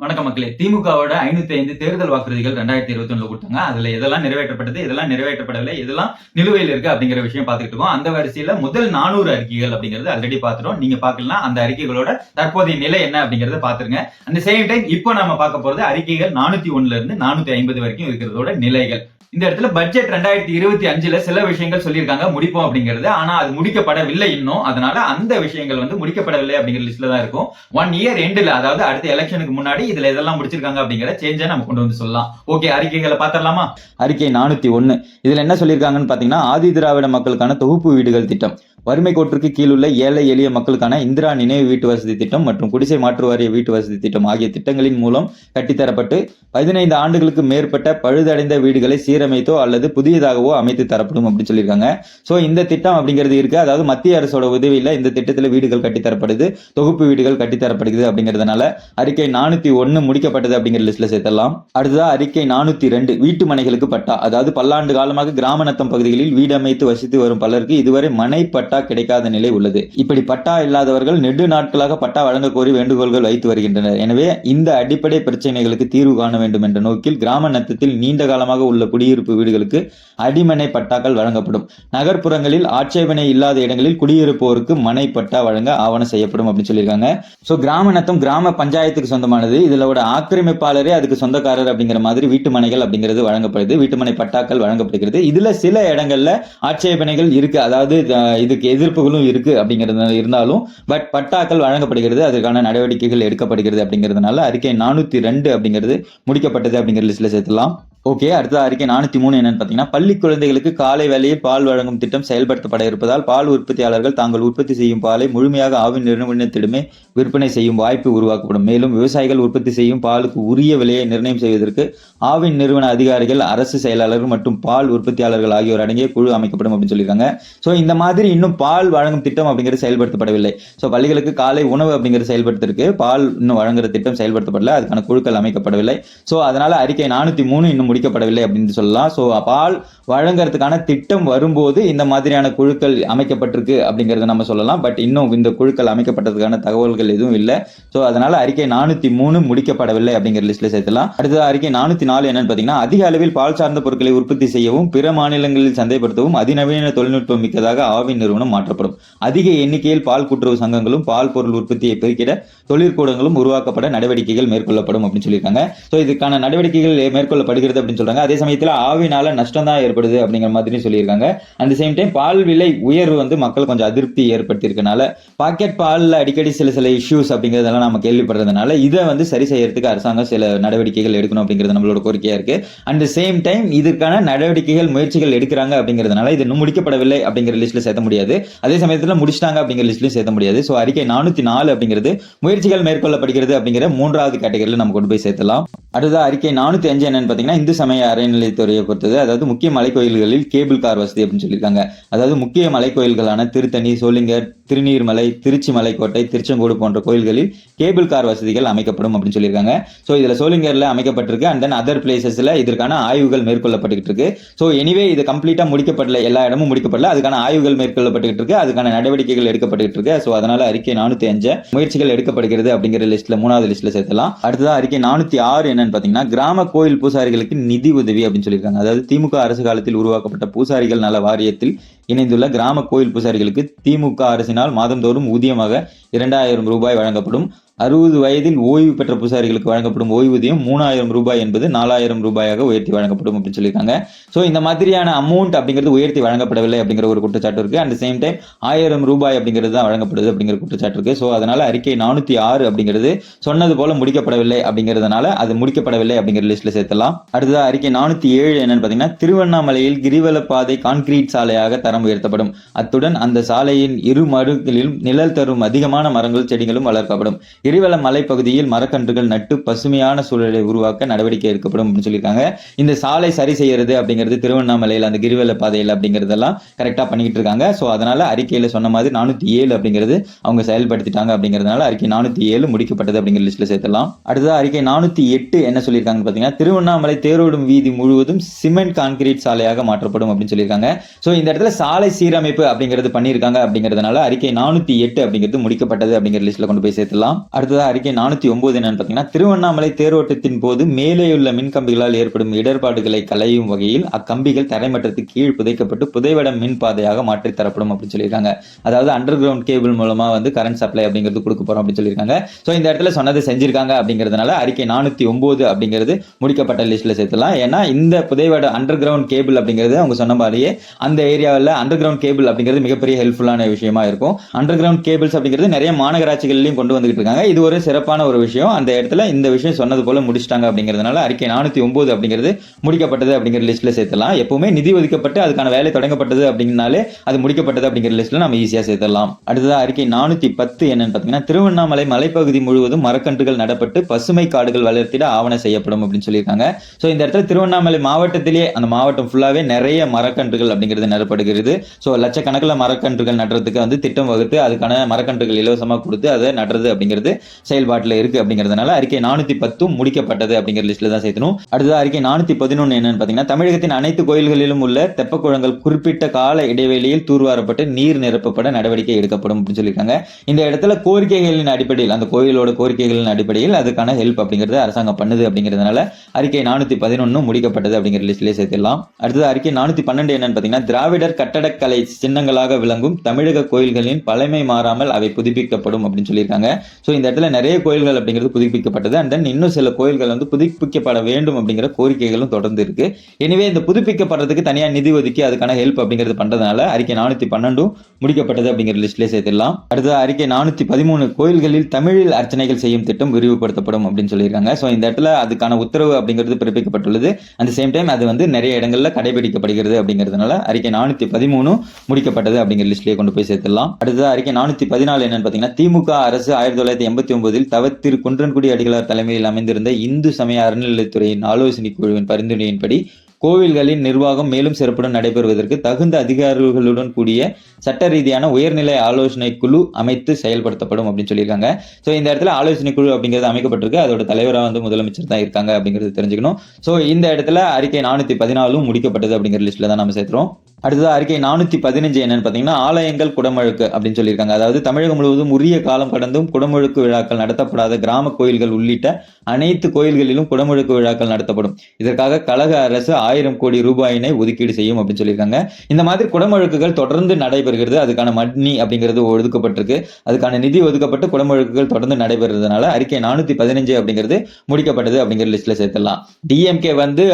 வணக்கம் மக்களே. திமுகவோட 505 தேர்தல் வாக்குறுதிகள் 2021 கொடுத்தாங்க. அதுல எதெல்லாம் நிறைவேற்றப்பட்டது, எதெல்லாம் நிறைவேற்றப்படவில்லை, எதெல்லாம் நிலுவையில் இருக்கு அப்படிங்கிற விஷயம் பார்த்துட்டு இருக்கோம். அந்த வரிசையில முதல் 400 அறிக்கைகள் அப்படிங்கிறது ஆல்ரெடி பார்த்துட்டோம். நீங்க பார்க்கலாம் அந்த அறிக்கைகளோட தற்போதைய நிலை என்ன அப்படிங்கறத பாத்துருங்க. அந்த சேம் டைம் இப்போ நாம பார்க்க போறது அறிக்கைகள் 401 இருந்து 450 வரைக்கும் இருக்கிறதோட நிலைகள். இந்த இடத்துல பட்ஜெட் 2025ல சில விஷயங்கள் சொல்லியிருக்காங்க முடிப்போம் அப்படிங்கிறது. ஆனா அது முடிக்கப்படவில்லை இன்னும். அதனால அந்த விஷயங்கள் முடிக்கப்படவில்லை அப்படிங்கிற லிஸ்ட்ல தான் இருக்கும். 1 இயர் எண்ட்ல, அதாவது அடுத்த எலெக்ஷனுக்கு முன்னாடி இதுல எதெல்லாம் முடிச்சிருக்காங்க அப்படிங்கிற சேஞ்சை நம்ம கொண்டு வந்து சொல்லலாம். ஓகே, அறிக்கைகளை பாத்திரலாமா? அறிக்கை 401 இதுல என்ன சொல்லியிருக்காங்கன்னு பாத்தீங்கன்னா, ஆதி திராவிட மக்களுக்கான தொகுப்பு வீடுகள் திட்டம், வறுமை கோட்டிற்கு கீழுள்ள ஏழை எளிய மக்களுக்கான இந்திரா நினைவு வீட்டு வசதி திட்டம் மற்றும் குடிசை மாற்று வாரிய வீட்டு வசதி திட்டம் ஆகிய திட்டங்களின் மூலம் கட்டித்தரப்பட்டு 15 ஆண்டுகளுக்கு மேற்பட்ட பழுதடைந்த வீடுகளை சீரமைத்தோ அல்லது புதியதாகவோ அமைத்து தரப்படும் அப்படின்னு சொல்லியிருக்காங்க. ஸோ இந்த திட்டம் அப்படிங்கிறது இருக்கு. அதாவது மத்திய அரசோட உதவியில இந்த திட்டத்தில் வீடுகள் கட்டித்தரப்படுது, தொகுப்பு வீடுகள் கட்டித்தரப்படுது அப்படிங்கிறதுனால அறிக்கை 401 முடிக்கப்பட்டது அப்படிங்கிற லிஸ்ட்ல சேர்த்தலாம். அடுத்ததா அறிக்கை 402 வீட்டு மனைகளுக்கு பட்டா, அதாவது பல்லாண்டு காலமாக கிராம நத்தம் பகுதிகளில் வீடு அமைத்து வசித்து வரும் பலருக்கு இதுவரை மனை பட்டா கிடைக்காத நிலை உள்ளது. இப்படி பட்டா இல்லாதவர்கள் நெடு நாட்களாக பட்டா வழங்க கோரி வேண்டுகோள்கள் வைத்து வருகின்றனர். எனவே இந்த அடிப்படை பிரச்சனைகளுக்கு தீர்வு காண வேண்டும் என்ற நோக்கில் கிராம நத்தத்தில் நீண்ட காலமாக உள்ள குடியிருப்பு வீடுகளுக்கு அடிமனை பட்டாக்கள் வழங்கப்படும். நகர்ப்புறங்களில் ஆட்சேபனை இல்லாத இடங்களில் குடியிருப்போருக்கு மனை பட்டா வழங்க ஆவணம் செய்யப்படும் அப்படின்னு சொல்லியிருக்காங்க. ஸோ கிராம நத்தம் கிராம பஞ்சாயத்துக்கு சொந்தமானது. இதோட ஆக்கிரமிப்பாளரே அதுக்கு சொந்தக்காரர் அப்படிங்கிற மாதிரி வீட்டு மனைகள் அப்படிங்கிறது வழங்கப்படுது. வீட்டுமனை பட்டாக்கள் வழங்கப்படுகிறது. இதுல சில இடங்கள்ல ஆட்சேபனைகள் இருக்கு, அதாவது இதுக்கு எதிர்ப்புகளும் இருக்கு அப்படிங்கிறது இருந்தாலும் பட் பட்டாக்கள் வழங்கப்படுகிறது, அதற்கான நடவடிக்கைகள் எடுக்கப்படுகிறது அப்படிங்கிறதுனால அறிக்கை 402 அப்படிங்கிறது முடிக்கப்பட்டது அப்படிங்கிற லிஸ்ட்ல சேர்த்துலாம். ஓகே, அடுத்த அறிக்கை 403 என்னன்னு பாத்தீங்கன்னா, பள்ளி குழந்தைகளுக்கு காலை வேளையில் பால் வழங்கும் திட்டம் செயல்படுத்தப்பட இருப்பதால் பால் உற்பத்தியாளர்கள் தாங்கள் உற்பத்தி செய்யும் பாலை முழுமையாக ஆவின் நிறுவனத்திடமே விற்பனை செய்யும் வாய்ப்பு உருவாக்கப்படும். மேலும் விவசாயிகள் உற்பத்தி செய்யும் பாலுக்கு உரிய விலையை நிர்ணயம் செய்வதற்கு ஆவின் நிறுவன அதிகாரிகள், அரசு செயலாளர்கள் மற்றும் பால் உற்பத்தியாளர்கள் ஆகியோர் அடங்கிய குழு அமைக்கப்படும் அப்படின்னு சொல்லியிருக்காங்க. ஸோ இந்த மாதிரி இன்னும் பால் வழங்கும் திட்டம் அப்படிங்கிறது செயல்படுத்தப்படவில்லை. ஸோ பள்ளிகளுக்கு காலை உணவு அப்படிங்கிறது செயல்படுத்திருக்கு, பால் இன்னும் வழங்குற திட்டம் செயல்படுத்தப்படல, அதுக்கான குழுக்கள் அமைக்கப்படவில்லை. ஸோ அதனால அறிக்கை 403 இன்னும் முடிக்கப்படவில்லை அப்படின்னு சொல்லலாம். ஸோ பால் வழங்குறதுக்கான திட்டம் வரும்போது இந்த மாதிரியான குழுக்கள் அமைக்கப்பட்டிருக்கு அப்படிங்கறத நம்ம சொல்லலாம். பட் இன்னும் இந்த குழுக்கள் அமைக்கப்பட்டதுக்கான தகவல்கள் எதுவும் இல்லை. ஸோ அதனால அறிக்கை 403 முடிக்கப்படவில்லை அப்படிங்கிற லிஸ்ட்ல சேர்த்தலாம். அடுத்தது அறிக்கை 404 என்னன்னு பாத்தீங்கன்னா, அதிக அளவில் பால் சார்ந்த பொருட்களை உற்பத்தி செய்யவும் பிற மாநிலங்களில் சந்தைப்படுத்தவும் அதிநவீன தொழில்நுட்பம் மிக்கதாக ஆவின் நிறுவனம் மாற்றப்படும். அதிக எண்ணிக்கையில் பால் கூட்டுறவு சங்கங்களும் பால் பொருள் உற்பத்தியை பெருக்கிட தொழிற்கூடங்களும் உருவாக்கப்பட நடவடிக்கைகள் மேற்கொள்ளப்படும் அப்படின்னு சொல்லியிருக்காங்க. ஸோ இதுக்கான நடவடிக்கைகள் மேற்கொள்ளப்படுகிறது அப்படின்னு சொல்றாங்க. அதே சமயத்தில் ஆவினால நஷ்டம் தான் ஏற்படுது அப்படிங்கிற மாதிரி சொல்லியிருக்காங்க. அந்த சேம் டைம் பால் விலை உயர்வு மக்கள் கொஞ்சம் அதிருப்தி ஏற்படுத்தி இருக்கனால பாக்கெட் பால்ல அடிக்கடி சில இஷ்யூஸ் அப்படிங்கிறதெல்லாம் நம்ம கேள்விப்படுறதுனால இதை சரி செய்யறதுக்கு அரசாங்கம் சில நடவடிக்கைகள் எடுக்கணும் அப்படிங்கிறது நம்மளோட கோரிக்கையா இருக்கு. அண்ட் சேம் டைம் இதற்கான நடவடிக்கைகள் முயற்சிகள் எடுக்கிறாங்க அப்படிங்கிறதுனால இது இன்னும் முடிக்கப்படவில்லை அப்படிங்கிற லிஸ்ட்ல சேர்த்த முடியாது. அதே சமயத்தில் முடிச்சிட்டாங்க அப்படிங்கிற லிஸ்ட்லயும் சேர்த்த முடியாது. ஸோ அறிக்கை 404 அப்படிங்கிறது முயற்சிகள் மேற்கொள்ளப்படுகிறது அப்படிங்கிற 3வது கேட்டகரியில் நம்ம கொண்டு போய் சேர்த்தலாம். அடுத்த அறிக்கை 405 என்னன்னு பாத்தீங்கன்னா, இந்து சமய அறநிலையத்துறையை பொறுத்தது, அதாவது முக்கிய மலைக்கோயில்களில் கேபிள் கார் வசதி அப்படின்னு சொல்லியிருக்காங்க. அதாவது முக்கிய மலைக்கோயில்களான திருத்தணி, சோளிங்கர், திருநீர்மலை, திருச்சி மலைக்கோட்டை, திருச்செங்கோடு போன்ற கோயில்களில் கேபிள் கார் வசதிகள் அமைக்கப்படும் அப்படின்னு சொல்லியிருக்காங்க. ஸோ இதுல சோளிங்கர்ல அமைக்கப்பட்டிருக்கு. அண்ட் தென் அதர் பிளேசஸ்ல இதற்கான ஆய்வுகள் மேற்கொள்ளப்பட்டு இருக்கு. ஸோ எனிவே இது கம்ப்ளீட்டா முடிக்கப்படல, எல்லா இடமும் முடிக்கப்படல, அதுக்கான ஆய்வுகள் மேற்கொள்ளப்பட்டு இருக்கு, அதுக்கான நடவடிக்கைகள் எடுக்கப்பட்டு இருக்கு. ஸோ அதனால அறிக்கை 405 முயற்சிகள் எடுக்கப்படுகிறது அப்படிங்கிற லிஸ்ட்ல 3வது லிஸ்ட்ல சேர்த்தலாம். அடுத்ததா அறிக்கை 406 என்னன்னு பாத்தீங்கன்னா, கிராம கோயில் பூசாரிகளுக்கு நிதி உதவி அப்படின்னு சொல்லியிருக்காங்க. அதாவது திமுக அரசு காலத்தில் உருவாக்கப்பட்ட பூசாரிகள் நல வாரியத்தில் இணைந்துள்ள கிராம கோயில் பூசாரிகளுக்கு திமுக அரசினால் மாதந்தோறும் ஊதியமாக 2000 ரூபாய் வழங்கப்படும். 60 வயதில் ஓய்வு பெற்ற பூசாரிகளுக்கு வழங்கப்படும் ஓய்வூதியம் 3000 ரூபாய் என்பது 4000 ரூபாயாக உயர்த்தி வழங்கப்படும் அப்படின்னு சொல்லியிருக்காங்க. ஸோ இந்த மாதிரியான அமௌண்ட் அப்படிங்கிறது உயர்த்தி வழங்கப்படவில்லை அப்படிங்கிற ஒரு குற்றச்சாட்டு இருக்கு. அண்ட் சேம் டைம் 1000 ரூபாய் அப்படிங்கிறது தான் வழங்கப்படுது அப்படிங்கிற குற்றச்சாட்டு இருக்கு. ஸோ அதனால அறிக்கை 406 அப்படிங்கிறது சொன்னது போல முடிக்கப்படவில்லை அப்படிங்கிறதுனால அது முடிக்கப்படவில்லை அப்படிங்கிற லிஸ்ட்ல சேர்த்தலாம். அடுத்தது அறிக்கை 407 என்னன்னு பாத்தீங்கன்னா, திருவண்ணாமலையில் கிரிவல பாதை கான்கிரீட் சாலையாக தரம் உயர்த்தப்படும். அத்துடன் அந்த சாலையின் இரு மருகளிலும் நிழல் தரும் அதிகமான மரங்கள் செடிகளும் வளர்க்கப்படும். கிரிவல மலைப்பகுதியில் மரக்கன்றுகள் நட்டு பசுமையான சூழலை உருவாக்க நடவடிக்கை எடுக்கப்படும் அப்படின்னு சொல்லியிருக்காங்க. இந்த சாலை சரி செய்யறது அப்படிங்கிறது திருவண்ணாமலையில் அந்த கிரிவல பாதையில் அப்படிங்கிறதெல்லாம் கரெக்டா பண்ணிக்கிட்டு இருக்காங்க. ஸோ அதனால அறிக்கையில சொன்ன மாதிரி 407 அப்படிங்கிறது அவங்க செயல்படுத்திட்டாங்க அப்படிங்கிறதுனால அறிக்கை 407 முடிக்கப்பட்டது அப்படிங்கிற லிஸ்ட்ல சேர்த்தலாம். அடுத்தது அறிக்கை 408 என்ன சொல்லியிருக்காங்க பாத்தீங்கன்னா, திருவண்ணாமலை தேரோடும் வீதி முழுவதும் சிமெண்ட் கான்கிரீட் சாலையாக மாற்றப்படும் அப்படின்னு சொல்லியிருக்காங்க. ஸோ இந்த இடத்துல சாலை சீரமைப்பு அப்படிங்கிறது பண்ணியிருக்காங்க அப்படிங்கிறதுனால அறிக்கை 408 அப்படிங்கிறது முடிக்கப்பட்டது அப்படிங்கிற லிஸ்ட்ல கொண்டு போய் சேர்த்தலாம். அடுத்ததா அறிக்கை 409 என்னன்னு பாத்தீங்கன்னா, திருவண்ணாமலை தேரோட்டத்தின் போது மேலேயுள்ள மின்கம்பிகளால் ஏற்படும் இடர்பாடுகளை களையும் வகையில் அக்கம்பிகள் தரைமட்டத்துக்கு கீழ் புதைக்கப்பட்டு புதைவட மின் பாதையாக மாற்றி தரப்படும் அப்படின்னு சொல்லியிருக்காங்க. அதாவது அண்டர் கிரவுண்ட் கேபிள் மூலமா வந்து கரண்ட் சப்ளை அப்படிங்கிறது கொடுக்க போறோம் அப்படின்னு சொல்லியிருக்காங்க. ஸோ இந்த இடத்துல சொன்னதை செஞ்சிருக்காங்க அப்படிங்கிறதுனால அறிக்கை 409 அப்படிங்கிறது முடிக்கப்பட்ட லிஸ்ட்ல சேர்த்துலாம். ஏன்னா இந்த புதைவட அண்டர் கிரவுண்ட் கேபிள் அப்படிங்கிறது அவங்க சொன்ன மாதிரியே அந்த ஏரியாவில் அண்டர் கிரவுண்ட் கேபிள் அப்படிங்கிறது மிகப்பெரிய ஹெல்ப்ஃபுல்லான விஷயமா இருக்கும். அண்டர் கிரவுண்ட் கேபிள்ஸ் அப்படிங்கிறது நிறைய மாநகராட்சிகள்லையும் கொண்டு வந்துகிட்டு இருக்காங்க. இது ஒரு சிறப்பான ஒரு விஷயம். அந்த இடத்துல இந்த விஷயம் சொன்னது போல முடிச்சிட்டாங்க அப்படிங்கிறதுனால அறிக்கை 409 அப்படிங்கிறது முடிக்கப்பட்டது அப்படிங்கிற லிஸ்ட்ல சேர்த்தலாம். எப்பவுமே நிதி ஒதுக்கப்பட்டு அதுக்கான வேலை தொடங்கப்பட்டது அப்படின்னாலே அது முடிக்கப்பட்டது அப்படிங்கிற லிஸ்ட்ல நம்ம ஈஸியா சேர்த்தலாம். அடுத்ததா அறிக்கை 410 என்னன்னு பாத்தீங்கன்னா, திருவண்ணாமலை மலைப்பகுதி முழுவதும் மரக்கன்றுகள் நடப்பட்டு பசுமை காடுகள் வளர்த்திட ஆவண செய்யப்படும் அப்படின்னு சொல்லியிருக்காங்க. ஸோ இந்த இடத்துல திருவண்ணாமலை மாவட்டத்திலேயே அந்த மாவட்டம் ஃபுல்லாவே நிறைய மரக்கன்றுகள் அப்படிங்கிறது நடப்படுகிறது. ஸோ லட்சக்கணக்கில் மரக்கன்றுகள் நடுறதுக்கு வந்து திட்டம் வகுத்து அதுக்கான மரக்கன்றுகள் இலவசமாக கொடுத்து அதை நடுறது அப்படிங்கிறது செயல்பாட்டில் இருக்கு அப்படிங்கிறதுனால அறிக்கை 410 முடிக்கப்பட்டது அப்படிங்கிற லிஸ்ட்ல தான் சேர்க்கணும். அடுத்தது அறிக்கை 411 என்னன்னு பாத்தீங்கன்னா, தமிழகத்தின் அனைத்து கோயில்களிலும் உள்ள தெப்பக்குளங்கள் குறிப்பிட்ட கால இடைவெளியில் தூர்வாரப்பட்டு நீர் நிரப்பப்பட நடவடிக்கை எடுக்கப்படும் அப்படின்னு சொல்லியிருக்காங்க. இந்த இடத்துல கோரிக்கைகளின் அடிப்படையில் அந்த கோயிலோட கோரிக்கைகளின் அடிப்படையில் அதுக்கான ஹெல்ப் அப்படிங்கிறது அரசாங்கம் பண்ணுது அப்படிங்கிறதுனால அறிக்கை 411 முடிக்கப்பட்டது அப்படிங்கிற லிஸ்ட்லேயே சேர்த்துடலாம். அடுத்தது அறிக்கை 412 என்னன்னு பாத்தீங்கன்னா, திராவிடர் கட்டடக்கலை சின்னங்களாக விளங்கும் தமிழக கோயில்களின் பழமை மாறாமல் அவை புதுப்பிக்கப்படும் அப்படின்னு சொல்லியிருக்காங்க. ஸோ இந்த இடத்துல நிறைய கோயில்கள் அப்படிங்கிறது புதுப்பிக்கப்பட்டது. அண்ட் தென் இன்னும் சில கோயில்கள் வந்து புதுப்பிக்கப்பட வேண்டும் அப்படிங்கிற கோரிக்கைகளும் தொடர்ந்து இருக்கு. எனவே இந்த புதுப்பிக்கப்படுறதுக்கு தனியாக நிதி ஒதுக்கி அதுக்கான ஹெல்ப் அப்படிங்கிறது பண்றதுனால அறிக்கை 412 முடிக்கப்பட்டது அப்படிங்கிற லிஸ்ட்லேயே சேர்த்திடலாம். அடுத்தது அறிக்கை 413 கோயில்களில் தமிழில் அர்ச்சனைகள் செய்யும் திட்டம் விரிவுபடுத்தப்படும் அப்படின்னு சொல்லியிருக்காங்க. ஸோ இந்த இடத்துல அதுக்கான உத்தரவு அப்படிங்கிறது பிறப்பிக்கப்பட்டுள்ளது. அந்த சேம் டைம் அது வந்து நிறைய இடங்கள்ல கடைபிடிக்கப்படுகிறது அப்படிங்கிறதுனால அறிக்கை 413 முடிக்கப்பட்டது அப்படிங்கிற லிஸ்ட்லேயே கொண்டு போய் சேர்த்திடலாம். அடுத்தது அறிக்கை 414 என்னன்னு பாத்தீங்கன்னா, திமுக அரசு 1989 தவத்திரு குன்றன்குடி அடிகளார் தலைமையில் அமைந்திருந்த இந்து சமய அறநிலையத்துறையின் ஆலோசனை குழுவின் பரிந்துரையின்படி கோவில்களின் நிர்வாகம் மேலும் சிறப்புடன் நடைபெறுவதற்கு தகுந்த அதிகாரிகளுடன் கூடிய சட்ட ரீதியான உயர்நிலை ஆலோசனை குழு அமைத்து செயல்படுத்தப்படும் அப்படின்னு சொல்லியிருக்காங்க. ஸோ இந்த இடத்துல ஆலோசனை குழு அப்படிங்கிறது அமைக்கப்பட்டிருக்கு. அதோட தலைவராக வந்து முதலமைச்சர் தான் இருக்காங்க அப்படிங்கிறது தெரிஞ்சுக்கணும். ஸோ இந்த இடத்துல அறிக்கை 414 முடிக்கப்பட்டது அப்படிங்கிற லிஸ்ட்ல தான் நம்ம சேர்த்துறோம். அடுத்தது அறிக்கை 415 என்னன்னு பாத்தீங்கன்னா, ஆலயங்கள் குடமுழுக்கு அப்படின்னு சொல்லியிருக்காங்க. அதாவது தமிழகம் முழுவதும் உரிய காலம் கடந்தும் குடமுழுக்கு விழாக்கள் நடத்தப்படாத கிராம கோயில்கள் உள்ளிட்ட அனைத்து கோயில்களிலும் குடமுழுக்கு விழாக்கள் நடத்தப்படும். இதற்காக கழக அரசு 1000 கோடி ரூபாயினை ஒதுக்கீடு செய்யும் அப்படின்னு சொல்லியிருக்காங்க. இந்த மாதிரி குடமுழுக்குகள் தொடர்ந்து நடைபெறுகிறது. அதுக்கான மணி அப்படிங்கிறது ஒதுக்கப்பட்டிருக்கு. அதுக்கான நிதி ஒதுக்கப்பட்டு குடமுழுக்குகள் தொடர்ந்து நடைபெறுறதுனால அறிக்கை 415 அப்படிங்கிறது முடிக்கப்பட்டது அப்படிங்கிற லிஸ்ட்ல சேர்த்துடலாம். டிஎம்கே வந்து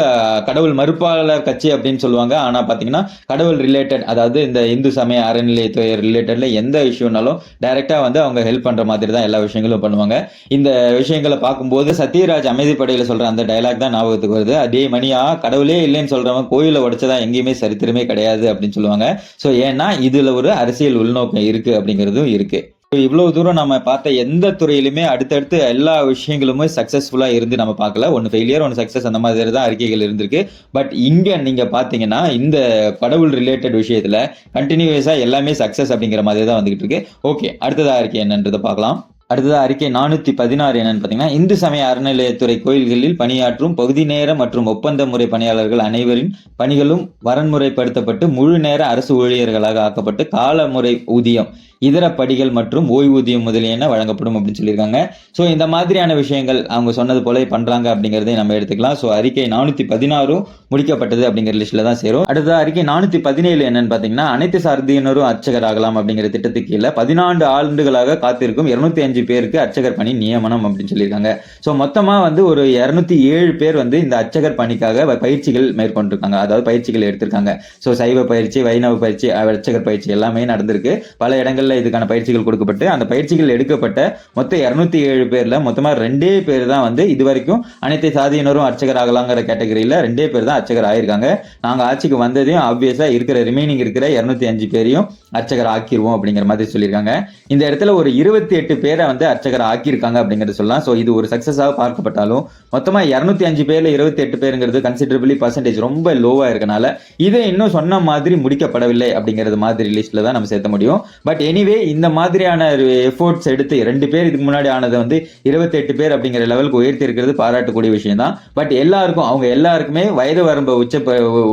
கடவுள் மறுப்பாளர் கட்சி அப்படின்னு சொல்லுவாங்க. ஆனா பாத்தீங்கன்னா கடவுள் ரிலேட்டட், அதாவது இந்த இந்து சமய அறநிலையத்துறை ரிலேட்டட்ல எந்த விஷயம்னாலும் டைரக்டா வந்து அவங்க ஹெல்ப் பண்ற மாதிரி தான் எல்லா விஷயங்களும் பண்ணுவாங்க. இந்த விஷயங்களை பார்க்கும்போது சத்யராஜ் அமைதிப்படையில சொல்ற அந்த டைலாக் தான் ஞாபகத்துக்கு வருது. அதே மணியா கடவுளே இல்லைன்னு சொல்றவங்க கோயிலை உடைச்சதா எங்கேயுமே சரித்திரமே கிடையாது அப்படின்னு சொல்லுவாங்க. ஸோ ஏன்னா இதுல ஒரு அரசியல் உள்நோக்கம் இருக்கு அப்படிங்கிறதும் இருக்கு. இவ்வளவு தூரம் நம்ம பார்த்த எந்த துறையிலுமே அடுத்தடுத்து எல்லா விஷயங்களுமே சக்சஸ்ஃபுல்லா இருந்து நம்ம பார்க்கல. ஒன்னு ஃபெயிலியர் ஒன்னு சக்சஸ் அந்த மாதிரி தான் அறிக்கைகள் இருந்திருக்கு. பட் இங்க நீங்க பாத்தீங்கன்னா இந்த கடவுள் ரிலேட்டட் விஷயத்துல கண்டினியூஸா எல்லாமே சக்சஸ் அப்படிங்கிற மாதிரி தான் வந்துகிட்டு இருக்கு. ஓகே, அடுத்ததா அறிக்கை என்னன்றதை பார்க்கலாம். அடுத்தது அறிக்கை 416 என்னன்னு பாத்தீங்கன்னா, இந்து சமய அறநிலையத்துறை கோயில்களில் பணியாற்றும் பகுதி நேர மற்றும் ஒப்பந்த முறை பணியாளர்கள் அனைவரின் பணிகளும் வரன்முறைப்படுத்தப்பட்டு முழு நேர அரசு ஊழியர்களாக ஆக்கப்பட்டு கால முறை ஊதியம், இதர படிகள் மற்றும் ஓய்வூதியம் முதலியன வழங்கப்படும் அப்படின்னு சொல்லியிருக்காங்க. ஸோ இந்த மாதிரியான விஷயங்கள் அவங்க சொன்னது போல பண்றாங்க அப்படிங்கிறதை நம்ம எடுத்துக்கலாம். ஸோ அறிக்கை 416 முடிக்கப்பட்டது அப்படிங்கிற லிஸ்ட்ல தான் சேரும். அடுத்த அறிக்கை 417 என்னன்னு பாத்தீங்கன்னா, அனைத்து சார்தியினரும் அர்ச்சகர் ஆகலாம் அப்படிங்கிற திட்டத்துக்கு கீழே 14 ஆண்டுகளாக காத்திருக்கும் 205 பேருக்கு அர்ச்சகர் பணி நியமனம் அப்படின்னு சொல்லியிருக்காங்க. ஸோ மொத்தமா வந்து ஒரு 207 பேர் வந்து இந்த அர்ச்சகர் பணிக்காக பயிற்சிகள் மேற்கொண்டிருக்காங்க, அதாவது பயிற்சிகள் எடுத்திருக்காங்க. ஸோ சைவ பயிற்சி, வைணவ பயிற்சி, அர்ச்சகர் பயிற்சி எல்லாமே நடந்திருக்கு. பல இடங்கள்ல இதுக்கான பயிற்சிகள் கொடுக்கப்பட்டு அந்த பயிற்சிகள் எடுக்கப்பட்ட மொத்தம் 207 பேர்ல மொத்தமா 2 பேர் தான் வந்து இதுவரைக்கும் அனைத்து சாதியினரும் அர்ச்சகர் ஆகலாங்கிற கேட்டகரியில 2 பேர் தான் அர்ச்சகர் ஆயிருக்காங்க. நாங்க ஆட்சிக்கு வந்ததையும் ஆப்வியஸா இருக்கிற ரிமைனிங் இருக்கிற 205 பேரையும் அர்ச்சகர் ஆக்கிடுவோம் அப்படிங்கிற மாதிரி சொல்லியிருக்காங்க. இந்த இடத்துல ஒரு 28 பேரை வந்து அர்ச்சகர் ஆக்கியிருக்காங்க அப்படிங்கிறது சொல்லலாம். ஸோ இது ஒரு சக்சஸாக பார்க்கப்பட்டாலும் மொத்தமா 205 பேர்ல 28 பேருங்கிறது கன்சிடரபிளி பர்சன்டேஜ் ரொம்ப லோவா இருக்கனால இதை இன்னும் சொன்ன மாதிரி முடிக்கப்படவில்லை அப்படிங்கிறது மாதிரி லிஸ்ட்ல தான் நம்ம சேர்த்த முடியும். பட் எனிவே இந்த மாதிரியான எஃபோர்ட்ஸ் எடுத்து 2 பேர் இதுக்கு முன்னாடி ஆனதை வந்து 28 பேர் அப்படிங்கிற லெவலுக்கு உயர்த்தி இருக்கிறது பாராட்டக்கூடிய விஷயம் தான். பட் எல்லாருக்கும் அவங்க எல்லாருக்குமே வயது வரம்பை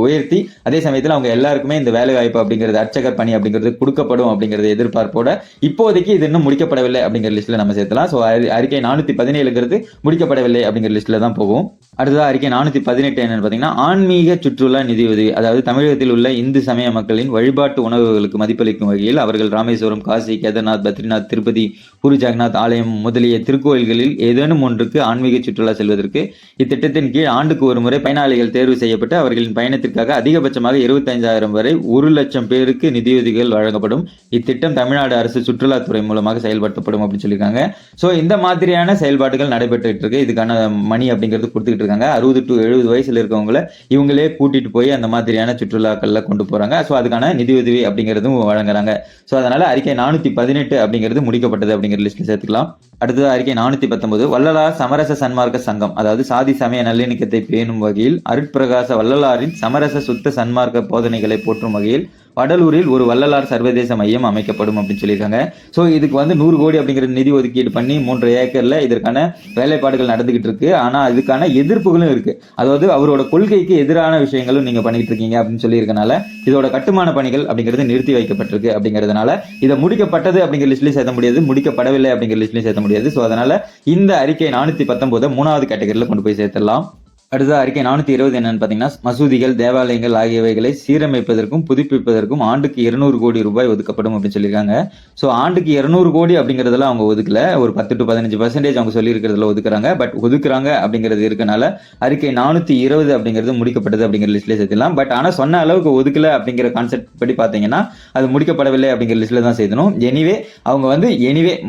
உயர்த்தி அதே சமயத்தில் அவங்க எல்லாருக்குமே இந்த வேலை வாய்ப்பு அப்படிங்கிறது அர்ச்சகர் பணி அப்படிங்கிறது அப்படிங்கிறது கொடுக்கப்படும் அப்படிங்கறது எதிர்பார்ப்போட இப்போதைக்கு இது இன்னும் முடிக்கப்படவில்லை அப்படிங்கிற லிஸ்ட்ல நம்ம சேர்த்தலாம். ஸோ அறிக்கை 417ங்கிறது முடிக்கப்படவில்லை அப்படிங்கிற லிஸ்ட்ல தான் போகும். அடுத்ததா அறிக்கை 418 என்னன்னு பாத்தீங்கன்னா ஆன்மீக சுற்றுலா நிதியுதவி. அதாவது தமிழகத்தில் உள்ள இந்து சமய மக்களின் வழிபாட்டு உணவுகளுக்கு மதிப்பளிக்கும் வகையில் அவர்கள் ராமேஸ்வரம், காசி, கேதார்நாத், பத்ரிநாத், திருப்பதி, பூரி ஜெகநாத் ஆலயம் முதலிய திருக்கோயில்களில் ஏதேனும் ஒன்றுக்கு ஆன்மீக சுற்றுலா செல்வதற்கு இத்திட்டத்தின் கீழ் ஆண்டுக்கு ஒரு முறை பயனாளிகள் தேர்வு செய்யப்பட்டு அவர்களின் பயணத்திற்காக அதிகபட்சமாக 25,000 வரை 1,00,000 பேருக்கு நிதியுதவிகள் வழங்கப்படும். இத்திட்டம் தமிழ்நாடு அரசு சுற்றுலாத்துறை மூலமாக செயல்படுத்தப்படும் அப்படின்னு சொல்லியிருக்காங்க. ஸோ இந்த மாதிரியான செயல்பாடுகள் நடைபெற்று இருக்கு. இதுக்கான மணி அப்படிங்கிறது கொடுத்துக்கிட்டு இருக்காங்க. 60 to 70 வயசுல இருக்கவங்களை இவங்களே கூட்டிட்டு போய் அந்த மாதிரியான சுற்றுலாக்கள்ல கொண்டு போறாங்க. ஸோ அதுக்கான நிதியுதவி அப்படிங்கிறதும் வழங்குறாங்க. ஸோ அதனால அறிக்கை 418 அப்படிங்கிறது முடிக்கப்பட்டது அப்படிங்கிற லிஸ்ட்ல சேர்த்துக்கலாம். அடுத்தது அறிக்கை 419 வள்ளலார் சமரச சன்மார்க்க சங்கம். அதாவது சாதி சமய நல்லிணக்கத்தை பேணும் வகையில் அருட்பிரகாச வள்ளலாரின் சமரச சுத்த சன்மார்க்க போதனைகளை போற்றும் வகையில் வடலூரில் ஒரு வள்ளலார் சர்வதேச மையம் அமைக்கப்படும் அப்படின்னு சொல்லியிருக்காங்க. ஸோ இதுக்கு வந்து 100 கோடி அப்படிங்கிற நிதி ஒதுக்கீடு பண்ணி 3 ஏக்கர்ல இதற்கான வேலைப்பாடுகள் நடந்துகிட்டு இருக்கு. ஆனா இதுக்கான எதிர்ப்புகளும் இருக்கு. அதாவது அவரோட கொள்கைக்கு எதிரான விஷயங்களும் நீங்க பண்ணிட்டு இருக்கீங்க அப்படின்னு சொல்லி இருக்கனால இதோட கட்டுமான பணிகள் அப்படிங்கிறது நிறுத்தி வைக்கப்பட்டிருக்கு. அப்படிங்கிறதுனால இதை முடிக்கப்பட்டது அப்படிங்கிற லிஸ்ட்லயும் சேர்த்த முடியாது, முடிக்கப்படவில்லை அப்படிங்கிற லிஸ்ட்லயும் சேர்த்த முடியாது. ஸோ அதனால இந்த அறிக்கை 419 3வது கேட்டகரியில கொண்டு போய் சேர்த்துடலாம். அடுத்த அறிக்கை 420 என்னன்னு பாத்தீங்கன்னா மசூதிகள், தேவாலயங்கள் ஆகியவைகளை சீரமைப்பதற்கும் புதுப்பிப்பதற்கும் ஆண்டுக்கு 200 கோடி ரூபாய் ஒதுக்கப்படும் அப்படின்னு சொல்லியிருக்காங்க. ஸோ ஆண்டுக்கு 200 கோடி அப்படிங்கறதுல அவங்க ஒதுக்கல, ஒரு 10 to 15% அவங்க சொல்லி இருக்கிறதுல ஒதுக்குறாங்க. பட் ஒதுக்குறாங்க அப்படிங்கிறது இருக்கனால அறிக்கை 420 அப்படிங்கிறது முடிக்கப்பட்டது அப்படிங்கிற லிஸ்ட்ல சேர்த்துலாம். பட் ஆனா சொன்ன அளவுக்கு ஒதுக்கல அப்படிங்கிற கான்செப்ட் படி பாத்தீங்கன்னா அது முடிக்கப்படவில்லை அப்படிங்கிற லிஸ்ட்ல தான் சேர்த்தணும். எனிவே அவங்க வந்து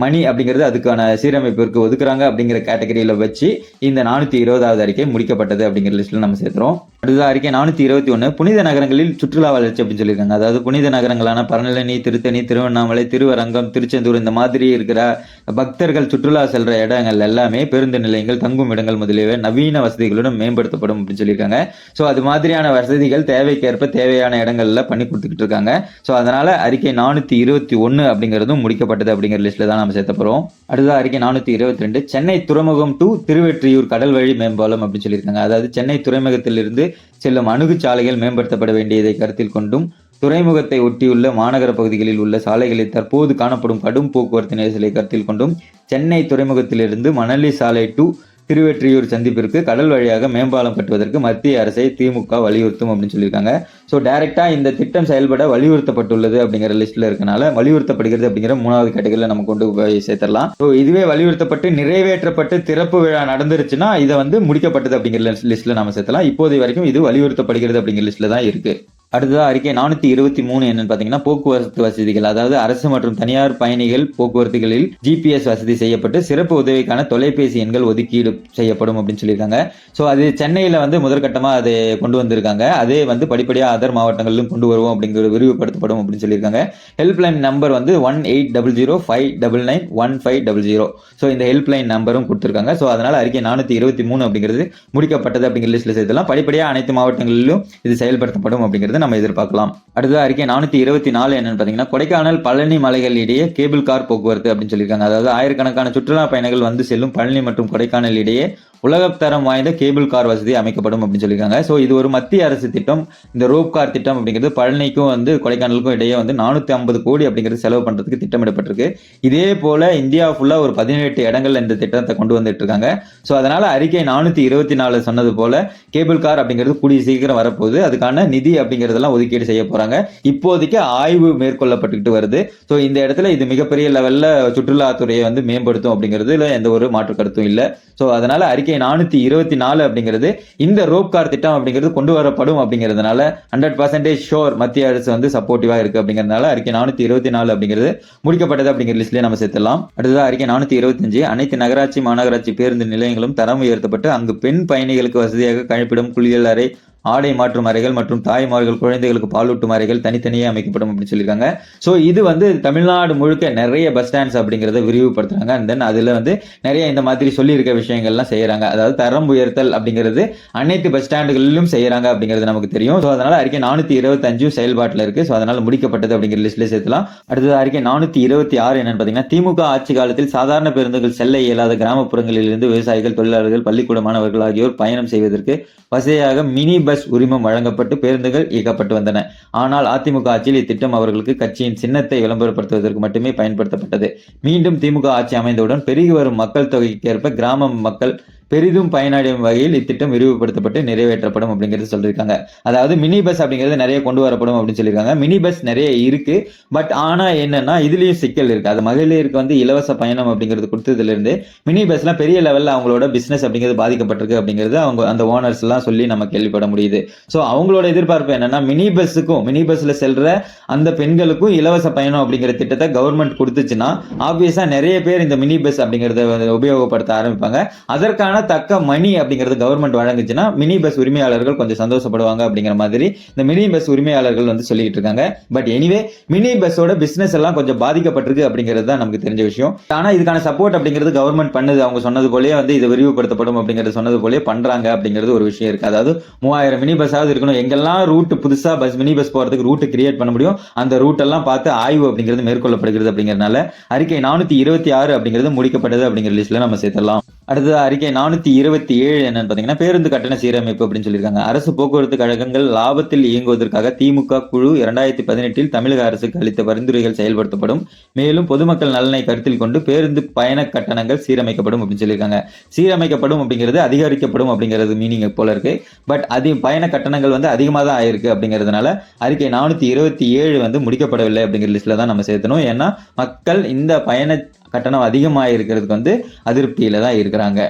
மணி அப்படிங்கிறது அதுக்கான சீரமைப்பிற்கு ஒதுக்குறாங்க அப்படிங்கிற கேட்டகரியில வச்சு இந்த 420வது அறிக்கை முடிக்கப்பட்டது அப்படிங்கிற லிஸ்ட்ல நம்ம சேர்க்கிறோம். அடுத்த அறிக்கை 421 புனித நகரங்களில் சுற்றுலா வளர்ச்சி அப்படின்னு சொல்லியிருக்காங்க. அதாவது புனித நகரங்களான பரநிலை, திருத்தணி, திருவண்ணாமலை, திருவரங்கம், திருச்செந்தூர் இந்த மாதிரி இருக்கிற பக்தர்கள் சுற்றுலா செல்ற இடங்கள் எல்லாமே பேருந்து நிலையங்கள், தங்கும் இடங்கள் முதலியவை நவீன வசதிகளுடன் மேம்படுத்தப்படும் அப்படின்னு சொல்லியிருக்காங்க. ஸோ அது மாதிரியான வசதிகள் தேவைக்கேற்ப தேவையான இடங்கள்ல பண்ணி கொடுத்துக்கிட்டு இருக்காங்க. ஸோ அதனால அறிக்கை 421 அப்படிங்கிறதும் முடிக்கப்பட்டது அப்படிங்கிற லிஸ்ட்ல தான் நம்ம சேர்த்த போறோம். அடுத்த அறிக்கை 422 சென்னை துறைமுகம் டு திருவெற்றியூர் கடல் வழி மேம்பாலம் அப்படின்னு சொல்லியிருக்காங்க. அதாவது சென்னை துறைமுகத்திலிருந்து செல்லும் அணுகு சாலைகள் மேம்படுத்தப்பட வேண்டியதை கருத்தில் கொண்டும் துறைமுகத்தை ஒட்டியுள்ள மாநகர பகுதிகளில் உள்ள சாலைகளில் தற்போது காணப்படும் கடும் போக்குவரத்து நெரிசலை கருத்தில் கொண்டும் சென்னை துறைமுகத்திலிருந்து மணலி சாலை டு திருவெற்றியூர் சந்திப்பிற்கு கடல் வழியாக மேம்பாலம் கட்டுவதற்கு மத்திய அரசை திமுக வலியுறுத்தும் அப்படின்னு சொல்லியிருக்காங்க. ஸோ டைரக்டா இந்த திட்டம் செயல்பட வலியுறுத்தப்பட்டுள்ளது அப்படிங்கிற லிஸ்ட்ல இருக்கனால வலியுறுத்தப்படுகிறது அப்படிங்கிற 3வது கேட்டகரியில நம்ம கொண்டு போய் சேர்த்தரலாம். ஸோ இதுவே வலியுறுத்தப்பட்டு நிறைவேற்றப்பட்டு திறப்பு விழா நடந்துருச்சுன்னா இதை வந்து முடிக்கப்பட்டது அப்படிங்கிற லிஸ்ட்ல நம்ம சேர்த்தலாம். இப்போது வரைக்கும் இது வலியுறுத்தப்படுகிறது அப்படிங்கிற லிஸ்ட்ல தான் இருக்கு. அடுத்ததா அறிக்கை 423 என்னன்னு பாத்தீங்கன்னா போக்குவரத்து வசதிகள். அதாவது அரசு மற்றும் தனியார் பயணிகள் போக்குவரத்துகளில் GPS வசதி செய்யப்பட்டு சிறப்பு உதவிக்கான தொலைபேசி எண்கள் ஒதுக்கீடு செய்யப்படும் அப்படின்னு சொல்லியிருக்காங்க. ஸோ அது சென்னையில வந்து முதற்கட்டமா அதை கொண்டு வந்திருக்காங்க. அதே வந்து படிப்படியா அதர் மாவட்டங்களிலும் கொண்டு வருவோம் அப்படிங்கிற விரிவுபடுத்தப்படும் அப்படின்னு சொல்லியிருக்காங்க. ஹெல்ப்லைன் நம்பர் வந்து 1800599150. ஸோ இந்த ஹெல்ப்லைன் நம்பரும் கொடுத்திருக்காங்க. ஸோ அதனால அறிக்கை 423 அப்படிங்கிறது முடிக்கப்பட்டது அப்படிங்கிற லிஸ்ட்ல சேர்த்தலாம். படிப்படியா அனைத்து மாவட்டங்களிலும் இது செயல்படுத்தப்படும் அப்படிங்கிறது நம்ம எதிர்பார்க்கலாம். அடுத்த அறிக்கை 424 என்னன்னு பாத்தீங்கன்னா கொடைக்கானல் பழனி மலைகள் இடையே கேபிள் கார் போக்குவரத்து அப்படின்னு சொல்லியிருக்காங்க. அதாவது ஆயிரக்கணக்கான சுற்றுலா பயணிகள் வந்து செல்லும் பழனி மற்றும் கொடைக்கானல் இடையே உலகத்தரம் வாய்ந்த கேபிள் கார் வசதி அமைக்கப்படும் அப்படின்னு சொல்லியிருக்காங்க. ஸோ இது ஒரு மத்திய அரசு திட்டம். இந்த ரோப் கார் திட்டம் அப்படிங்கிறது பழனிக்கும் வந்து கொடைக்கானலுக்கும் இடையே வந்து 450 கோடி அப்படிங்கிறது செலவு பண்றதுக்கு திட்டமிடப்பட்டிருக்கு. இதே போல இந்தியா ஃபுல்லா ஒரு 18 இடங்கள்ல இந்த திட்டத்தை கொண்டு வந்துட்டு இருக்காங்க. ஸோ அதனால அறிக்கை 424 சொன்னது போல கேபிள் கார் அப்படிங்கிறது கூடிய சீக்கிரம் வரப்போகுது. அதுக்கான நிதி அப்படிங்கிறதெல்லாம் ஒதுக்கீடு செய்ய போறாங்க. இப்போதைக்கு ஆய்வு மேற்கொள்ளப்பட்டுக்கிட்டு வருது. ஸோ இந்த இடத்துல இது மிகப்பெரிய லெவல்ல சுற்றுலாத்துறையை வந்து மேம்படுத்தும் அப்படிங்கிறதுல எந்த ஒரு மாற்று கருத்தும் இல்லை. ஸோ அதனால அறிக்கை 424 அப்படிங்கிறது இந்த ரோப் கார் திட்டம் அப்படிங்கிறது கொண்டு வரப்படும் அப்படிங்கிறதுனால 100% ஷோர் மத்திய அரசு வந்து சப்போர்ட்டிவா இருக்கு அப்படிங்கிறதுனால அறிக்கை 424 அப்படிங்கிறது முடிக்கப்பட்டது அப்படிங்கிற லிஸ்ட்லயே நம்ம சேர்த்தலாம். அடுத்தது அறிக்கை 425 அனைத்து நகராட்சி மாநகராட்சி பேருந்து நிலையங்களும் தரம் உயர்த்தப்பட்டு அங்கு பெண் பயணிகளுக்கு வசதியாக கழிப்பிடம், குளியல் அறை, ஆடை மாற்றும் அறைகள் மற்றும் தாய்மார்கள் குழந்தைகளுக்கு பாலூட்டும் அறைகள் தனித்தனியே அமைக்கப்படும் அப்படின்னு சொல்லியிருக்காங்க. ஸோ இது வந்து தமிழ்நாடு முழுக்க நிறைய பஸ் ஸ்டாண்ட்ஸ் அப்படிங்கிறத விரிவுபடுத்துறாங்க. அண்ட் தென் அதுல வந்து நிறைய இந்த மாதிரி சொல்லியிருக்க விஷயங்கள்லாம் செய்யறாங்க. அதாவது தரம் உயர்த்தல் அப்படிங்கிறது அனைத்து பஸ் ஸ்டாண்டுகளிலும் செய்யறாங்க அப்படிங்கிறது நமக்கு தெரியும். ஸோ அதனால அறிக்கை 425 செயல்பாட்டில் இருக்கு. ஸோ அதனால முடிக்கப்பட்டது அப்படிங்கிற லிஸ்ட்ல சேர்த்துலாம். அடுத்தது அறிக்கை 426 என்னன்னு பாத்தீங்கன்னா திமுக ஆட்சி காலத்தில் சாதாரண பேருந்துகள் செல்ல இயலாத கிராமப்புறங்களில் இருந்து விவசாயிகள், தொழிலாளர்கள், பள்ளிக்கூட மாணவர்கள் ஆகியோர் பயணம் செய்வதற்கு வசதியாக மினி பஸ் உரிமம் வழங்கப்பட்டு பேருந்துகள் இயக்கப்பட்டு வந்தன. ஆனால் அதிமுக ஆட்சியில் இத்திட்டம் அவர்களுக்கு கட்சியின் சின்னத்தை விளம்பரப்படுத்துவதற்கு மட்டுமே பயன்படுத்தப்பட்டது. மீண்டும் திமுக ஆட்சி அமைந்தவுடன் பெருகி வரும் மக்கள் தொகைக்கேற்ப கிராம மக்கள் பெரிதும் பயனடையும் வகையில் இத்திட்டம் விரிவுபடுத்தப்பட்டு நிறைவேற்றப்படும் அப்படிங்கிறது சொல்லியிருக்காங்க. அதாவது மினி பஸ் அப்படிங்கிறது நிறைய கொண்டு வரப்படும் அப்படின்னு சொல்லியிருக்காங்க. மினி பஸ் நிறைய இருக்கு, பட் ஆனா என்னன்னா இதுலயும் சிக்கல் இருக்கு. அது மகளிருக்கு வந்து இலவச பயணம் அப்படிங்கிறது கொடுத்ததுல இருந்து மினி பஸ்லாம் பெரிய லெவல்ல அவங்களோட பிசினஸ் அப்படிங்கிறது பாதிக்கப்பட்டிருக்கு அப்படிங்கிறது அவங்க அந்த ஓனர்ஸ் எல்லாம் சொல்லி நம்ம கேள்விப்பட முடியுது. ஸோ அவங்களோட எதிர்பார்ப்பு என்னன்னா மினி பஸ்ல செல்ற அந்த பெண்களுக்கும் இலவச பயணம் அப்படிங்கிற திட்டத்தை கவர்மெண்ட் கொடுத்துச்சுன்னா ஆப்வியஸா நிறைய பேர் இந்த மினி பஸ் அப்படிங்கறத உபயோகப்படுத்த ஆரம்பிப்பாங்க. அதற்கான தக்க மணி அப்படிங்கிறது கவர்மெண்ட் வழங்குச்சுன்னா மினி பஸ் உரிமையாளர்கள் கொஞ்சம் சந்தோஷப்படுவாங்க அப்படிங்கிற மாதிரி இந்த மினி பஸ் உரிமையாளர்கள் வந்து சொல்லிட்டு இருக்காங்க. பட் எனிவே மினி பஸ்ஸோட பிசினஸ் எல்லாம் கொஞ்சம் பாதிக்கப்பட்டிருக்கு அப்படிங்கிறது தான் நமக்கு தெரிஞ்ச விஷயம். ஆனா இதுக்கான சப்போர்ட் அப்படிங்கிறது கவர்மெண்ட் பண்ணுது. அவங்க சொன்னது போலயே வந்து இது விரிவுபடுத்தப்படும் அப்படிங்கிறது சொன்னது போலயே பண்றாங்க அப்படிங்கிறது ஒரு விஷயம் இருக்கு. அதாவது 3000 மினி பஸ்ஸாவது இருக்கணும். எங்கெல்லாம் ரூட் புதுசா மினி பஸ் போறதுக்கு ரூட் கிரியேட் பண்ண முடியும் அந்த ரூட் எல்லாம் பார்த்து ஆய்வு அப்படிங்கிறது மேற்கொள்ளப்படுகிறது அப்படிங்கறதுனால அறிக்கை 426 அப்படிங்கிறது முடிக்கப்பட்டது அப்படிங்கிற லிஸ்ட்ல நம்ம சேர்த்தலாம். அடுத்தது அறிக்கை 427 என்னன்னு பாத்தீங்கன்னா பேருந்து கட்டண சீரமைப்பு அப்படின்னு சொல்லியிருக்காங்க. அரசு போக்குவரத்து கழகங்கள் லாபத்தில் இயங்குவதற்காக திமுக குழு 2018 தமிழக அரசுக்கு அளித்த பரிந்துரைகள் செயல்படுத்தப்படும். மேலும் பொதுமக்கள் நலனை கருத்தில் கொண்டு பேருந்து பயண கட்டணங்கள் சீரமைக்கப்படும் அப்படின்னு சொல்லியிருக்காங்க. சீரமைக்கப்படும் அப்படிங்கிறது அதிகரிக்கப்படும் அப்படிங்கிறது மீனிங் போல இருக்கு. பட் பயண கட்டணங்கள் வந்து அதிகமாக தான் ஆயிருக்கு அப்படிங்கிறதுனால அறிக்கை 427 வந்து முடிக்கப்படவில்லை அப்படிங்கிற லிஸ்ட்ல தான் நம்ம சேர்த்தணும். ஏன்னா மக்கள் இந்த பயண கட்டணம் அதிகமாக இருக்கிறதுக்கு வந்து அதிருப்தியில தான் இருக்கிறாங்க.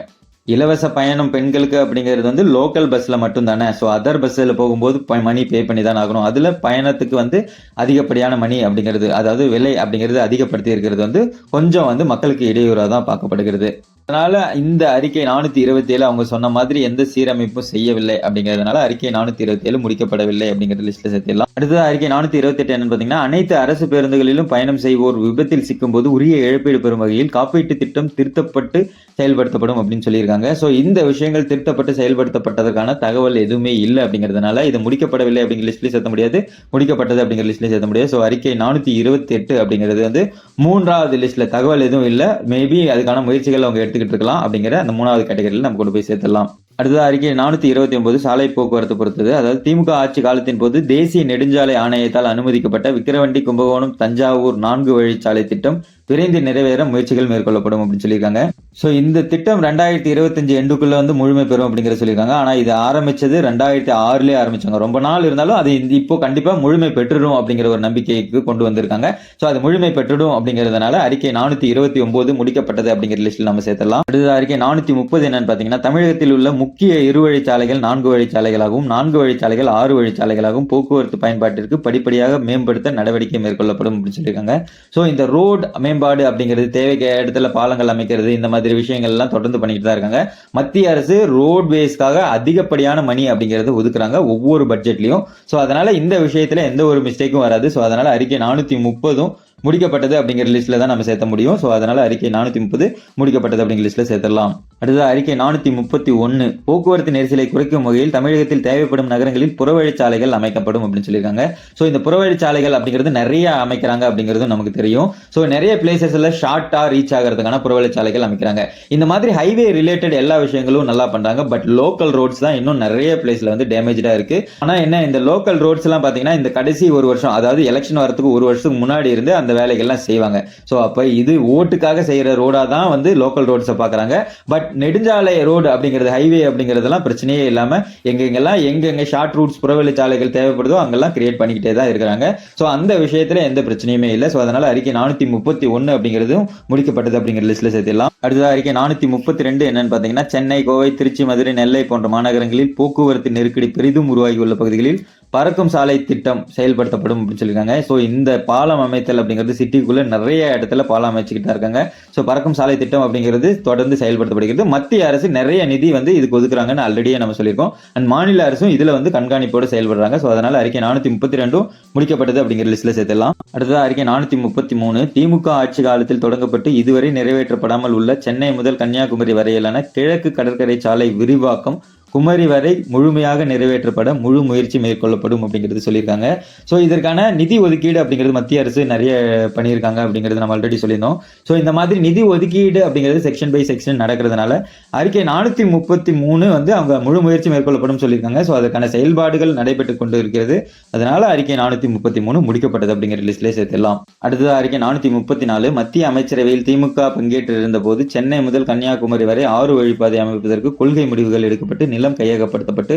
இலவச பயணம் பெண்களுக்கு அப்படிங்கிறது வந்து லோக்கல் பஸ்ல மட்டும் தானே. ஸோ அதர் பஸ்ல போகும்போது மணி பே பண்ணி தான் ஆகணும். அதுல பயணத்துக்கு வந்து அதிகப்படியான மணி அப்படிங்கிறது அதாவது விலை அப்படிங்கிறது அதிகப்படுத்தி இருக்கிறது வந்து கொஞ்சம் வந்து மக்களுக்கு இடையூறாக தான் பார்க்கப்படுகிறது. அதனால இந்த அறிக்கை 427 அவங்க சொன்ன மாதிரி எந்த சீரமைப்பும் செய்யவில்லை அப்படிங்கிறதுனால அறிக்கை 427 முடிக்கப்படவில்லை அப்படிங்கிற லிஸ்ட்ல சேர்த்திடலாம். அடுத்தது அறிக்கை 428 என்னன்னு பாத்தீங்கன்னா அனைத்து அரசு பேருந்துகளிலும் பயணம் செய்வோர் விபத்தில் சிக்கும் போது உரிய இழப்பீடு பெறும் வகையில் காப்பீட்டு திட்டம் திருத்தப்பட்டு செயல்படுத்தப்படும் அப்படின்னு சொல்லியிருக்காங்க. ஸோ இந்த விஷயங்கள் திருத்தப்பட்டு செயல்படுத்தப்பட்டதற்கான தகவல் எதுவுமே இல்லை அப்படிங்கிறதுனால இது முடிக்கப்படவில்லை அப்படிங்கிற லிஸ்ட்லேயே சேர்த்த முடியாது, முடிக்கப்பட்டது அப்படிங்கிற லிஸ்ட்லேயே சேர்த்த முடியாது. ஸோ அறிக்கை 428 அப்படிங்கிறது வந்து 3வது லிஸ்ட்ல தகவல் எதுவும் இல்லை. மேபி அதுக்கான முயற்சிகள் அவங்க எடுத்துக்கிட்டு இருக்கலாம் அப்படிங்கிற அந்த 3வது கேட்டகரியில் நம்ம கொண்டு போய் சேர்த்துடலாம். அடுத்தது அறிக்கை 429 சாலை போக்குவரத்து பொறுத்தது. அதாவது திமுக ஆட்சி காலத்தின் போது தேசிய நெடுஞ்சாலை ஆணையத்தால் அனுமதிக்கப்பட்ட விக்கிரவாண்டி கும்பகோணம் தஞ்சாவூர் 4 வழிச்சாலை திட்டம் விரைந்து நிறைவேற முயற்சிகள் மேற்கொள்ளப்படும் அப்படின்னு சொல்லியிருக்காங்க. ஸோ இந்த திட்டம் 2025 எண்டுக்குள்ள வந்து முழுமை பெறும் அப்படிங்கிற சொல்லியிருக்காங்க. ஆனா இது ஆரம்பிச்சது 2006 ஆரம்பிச்சாங்க. ரொம்ப நாள் இருந்தாலும் அது இப்போ கண்டிப்பா முழுமை பெற்றுடும் அப்படிங்கிற ஒரு நம்பிக்கைக்கு கொண்டு வந்திருக்காங்க. ஸோ அது முழுமை பெற்றுடும் அப்படிங்கிறதுனால அறிக்கை 429 முடிக்கப்பட்டது அப்படிங்கிற லிஸ்ட்ல நம்ம சேர்த்தலாம். அடுத்தது அறிக்கை 430 என்னன்னு பாத்தீங்கன்னா தமிழகத்தில் உள்ள முக்கிய இருவழிச்சாலைகள் 4 வழிச்சாலைகளாகவும் 4 வழிச்சாலைகள் 6 வழிச்சாலைகளாகவும் போக்குவரத்து பயன்பாட்டிற்கு படிப்படியாக மேம்படுத்த நடவடிக்கை மேற்கொள்ளப்படும் அப்படின்னு சொல்லியிருக்காங்க. ஸோ இந்த ரோடு மேம்பாடு அப்படிங்கிறது தேவைக்கு இடத்துல பாலங்கள் அமைக்கிறது இந்த மாதிரி விஷயங்கள் எல்லாம் தொடர்ந்து பண்ணிட்டு தான் இருக்காங்க. மத்திய அரசு ரோட்வேஸ்க்காக அதிகப்படியான மணி அப்படிங்கிறது ஒதுக்குறாங்க ஒவ்வொரு பட்ஜெட்லயும். ஸோ அதனால இந்த விஷயத்துல எந்த ஒரு மிஸ்டேக்கும் வராது. ஸோ அதனால அறிக்கை 430 முடிக்கப்பட்டது அப்படிங்கிற லிஸ்ட்ல தான் நம்ம சேர்த்த முடியும். ஸோ அதனால அறிக்கை 430 முடிக்கப்பட்டது அப்படிங்கிற லிஸ்ட்ல சேர்த்தலாம். அடுத்தது அறிக்கை 431 போக்குவரத்து நெரிசலை குறைக்கும் வகையில் தமிழகத்தில் தேவைப்படும் நகரங்களில் புறவழிச்சாலைகள் அமைக்கப்படும் அப்படின்னு சொல்லியிருக்காங்க. ஸோ இந்த புறவழிச்சாலைகள் அப்படிங்கிறது நிறைய அமைக்கிறாங்க அப்படிங்கிறது நமக்கு தெரியும். ஸோ நிறைய பிளேசஸ்ல ஷார்ட்டா ரீச் ஆகிறதுக்கான புறவழிச்சாலைகள் அமைக்கிறாங்க. இந்த மாதிரி ஹைவே ரிலேட்டட் எல்லா விஷயங்களும் நல்லா பண்றாங்க. பட் லோக்கல் ரோட்ஸ் தான் இன்னும் நிறைய பிளேஸ்ல வந்து டேமேஜா இருக்கு. ஆனா என்ன இந்த லோக்கல் ரோட்ஸ் எல்லாம் பாத்தீங்கன்னா இந்த கடைசி ஒரு வருஷம் அதாவது எலெக்ஷன் வரதுக்கு ஒரு வருஷத்துக்கு முன்னாடி இருந்து அந்த வேலைகள்லாம் செய்வாங்க. ஸோ அப்ப இது ஓட்டுக்காக செய்யற ரோடா தான் வந்து லோக்கல் ரோட்ஸை பாக்குறாங்க. பட் நெடுஞ்சாலை ரோடு அப்படிங்கிறது ஹைவே அப்படிங்கிறதெல்லாம் பிரச்சனையே இல்லாம எங்கெங்க ஷார்ட் ரூட்ஸ் புறவழிச்சாலைகள் தேவைப்படுதோ அங்கெல்லாம் கிரியேட் பண்ணிக்கிட்டே தான் இருக்கிறாங்க. ஸோ அந்த விஷயத்துல எந்த பிரச்சனையுமே இல்லை. ஸோ அதனால அறிக்கை 431 அப்படிங்கிறதும் முடிக்கப்பட்டது அப்படிங்கிற லிஸ்ட்ல சேர்த்திடலாம். அடுத்தது அறிக்கை 432 என்னன்னு பாத்தீங்கன்னா சென்னை, கோவை, திருச்சி, மதுரை, நெல்லை போன்ற மாநகரங்களில் போக்குவரத்து நெருக்கடி பெரிதும் உருவாகியுள்ள பகுதிகளில் பறக்கும் சாலை திட்டம் செயல்படுத்தப்படும் அப்படின்னு சொல்லியிருக்காங்க. ஸோ இந்த பாலம் அமைத்தல் அப்படிங்கிறது சிட்டிக்குள்ள நிறைய இடத்துல பாலம் அமைச்சுக்கிட்டா இருக்காங்க. ஸோ பறக்கும் சாலை திட்டம் அப்படிங்கிறது தொடர்ந்து செயல்படுத்தப்படுகிறது. மத்திய அரசு நிறைய நிதி வந்து இதுக்கு ஒதுக்குறாங்கன்னு ஆல்ரெடியே நம்ம சொல்லியிருக்கோம். அண்ட் மாநில அரசும் இதுல வந்து கண்காணிப்போடு செயல்படுறாங்க. ஸோ அதனால அறிக்கை 432 முடிக்கப்பட்டது அப்படிங்கிற லிஸ்ட்ல சேர்த்தலாம். அடுத்தது அறிக்கை 433 திமுக ஆட்சி காலத்தில் தொடங்கப்பட்டு இதுவரை நிறைவேற்றப்படாமல் உள்ள சென்னை முதல் கன்னியாகுமரி வரையிலான கிழக்கு கடற்கரை சாலை விரிவாக்கம் குமரி வரை முழுமையாக நிறைவேற்றப்பட முழு முயற்சி மேற்கொள்ளப்படும் அப்படிங்கிறது சொல்லியிருக்காங்க. ஸோ இதற்கான நிதி ஒதுக்கீடு அப்படிங்கிறது மத்திய அரசு நிறைய பண்ணியிருக்காங்க அப்படிங்கிறது நம்ம ஆல்ரெடி சொல்லியிருந்தோம். ஸோ இந்த மாதிரி நிதி ஒதுக்கீடு அப்படிங்கிறது செக்ஷன் பை செக்ஷன் நடக்கிறதுனால அறிக்கை 433 வந்து அவங்க முழு முயற்சி மேற்கொள்ளப்படும் சொல்லியிருக்காங்க. ஸோ அதற்கான செயல்பாடுகள் நடைபெற்று கொண்டு இருக்கிறது. அதனால அறிக்கை 433 முடிக்கப்பட்டது அப்படிங்கிற லிஸ்ட்லேயே சேர்த்துடலாம். அடுத்தது அறிக்கை 434 மத்திய அமைச்சரவையில் திமுக பங்கேற்றிருந்த போது சென்னை முதல் கன்னியாகுமரி வரை 6 வழிப்பாதை அமைப்பதற்கு கொள்கை முடிவுகள் எடுக்கப்பட்டு நிலம் கையகப்படுத்தப்பட்டு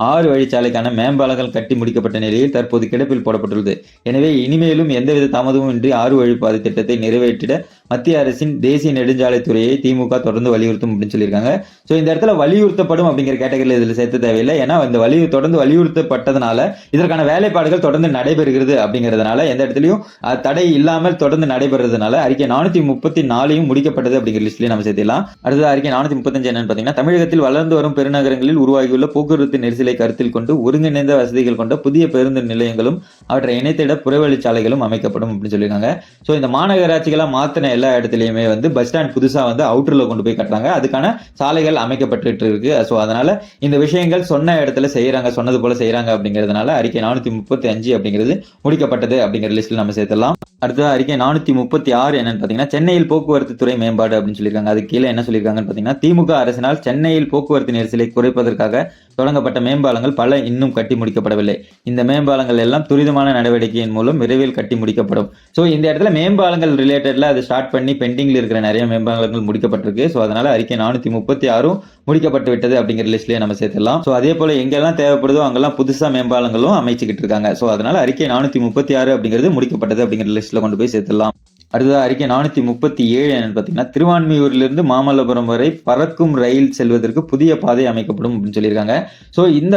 6 வழிச்சாலைக்கான மேம்பாலங்கள் கட்டி முடிக்கப்பட்ட நிலையில் தற்போது கிடப்பில் போடப்பட்டுள்ளது. எனவே இனிமேலும் எந்தவித தாமதமும் இன்றி 6 வழிப்பாதை திட்டத்தை நிறைவேற்றிட மத்திய அரசின் தேசிய நெடுஞ்சாலைத்துறையை திமுக தொடர்ந்து வலியுறுத்தும் அப்படின்னு சொல்லியிருக்காங்க. ஸோ இந்த இடத்துல வலியுறுத்தப்படும் அப்படிங்கிற கேட்டகரியில் இதில் சேர்த்து தேவையில்லை. ஏன்னா இந்த தொடர்ந்து வலியுறுத்தப்பட்டதுனால இதற்கான வேலைப்பாடுகள் தொடர்ந்து நடைபெறுகிறது அப்படிங்கிறதுனால எந்த இடத்துலையும் தடை இல்லாமல் தொடர்ந்து நடைபெறதுனால அறிக்கை 434 முடிக்கப்பட்டது அப்படிங்கிற லிஸ்ட்லயே நம்ம சேர்த்திடலாம். அடுத்தது அறிக்கை 435 என்னன்னு பார்த்தீங்கன்னா தமிழகத்தில் வளர்ந்து வரும் பெருநகரங்களில் உருவாகியுள்ள போக்குவரத்து நெரிசலை கருத்தில் கொண்டு ஒருங்கிணைந்த வசதிகள் கொண்ட புதிய பேருந்து நிலையங்களும் அவற்றை இணைத்திட புறவழிச்சாலைகளும் அமைக்கப்படும் அப்படின்னு சொல்லியிருக்காங்க. ஸோ இந்த மாநகராட்சிகளா மாத்தின எல்லா இடத்துலயுமே வந்து பஸ் ஸ்டாண்ட் புதுசா வந்து அவுட்டர்ல கொண்டு போய் கட்டுறாங்க. அதுக்கான சாலைகள் அமைக்கப்பட்டு இருக்கு. ஸோ அதனால இந்த விஷயங்கள் சொன்ன இடத்துல செய்யறாங்க, சொன்னது போல செய்யறாங்க அப்படிங்கிறதுனால அறிக்கை 435 அப்படிங்கிறது முடிக்கப்பட்டது அப்படிங்கிற லிஸ்ட்ல நம்ம சேர்த்தலாம். அடுத்தது அறிக்கை 436 என்னன்னு பாத்தீங்கன்னா சென்னையில் போக்குவரத்து துறை மேம்பாடு அப்படின்னு சொல்லியிருக்காங்க. அது கீழே என்ன சொல்லியிருக்காங்கன்னு பாத்தீங்கன்னா திமுக அரசினால் சென்னையில் போக்குவரத்து நெரிசலை குறைப்பதற்காக தொடங்கப்பட்ட மேம்பாலங்கள் பல இன்னும் கட்டி முடிக்கப்படவில்லை. இந்த மேம்பாலங்கள் எல்லாம் துரிதமான நடவடிக்கையின் மூலம் விரைவில் கட்டி முடிக்கப்படும். ஸோ இந்த இடத்துல மேம்பாலங்கள் ரிலேட்டட்ல அது ஸ்டார்ட் பண்ணி பெண்டிங்ல இருக்கிற நிறைய மேம்பாலங்கள் முடிக்கப்பட்டிருக்கு. ஸோ அதனால அறிக்கை 436 முடிக்கப்பட்டு விட்டது அப்படிங்கிற லிஸ்ட்லயே நம்ம சேர்த்துடலாம். ஸோ அதே போல எங்கெல்லாம் தேவைப்படுதோ அங்கெல்லாம் புதுசா மேம்பாலங்களும் அமைச்சுக்கிட்டு இருக்காங்க. ஸோ அதனால அறிக்கை 436 அப்படிங்கிறது முடிக்கப்பட்டது அப்படிங்கிற லிஸ்ட்ல கொண்டு போய் சேர்த்துடலாம். அடுத்தது அறிக்கை 437 என்னன்னு பார்த்தீங்கன்னா திருவான்மியூரிலிருந்து மாமல்லபுரம் வரை பறக்கும் ரயில் செல்வதற்கு புதிய பாதை அமைக்கப்படும் அப்படின்னு சொல்லியிருக்காங்க. ஸோ இந்த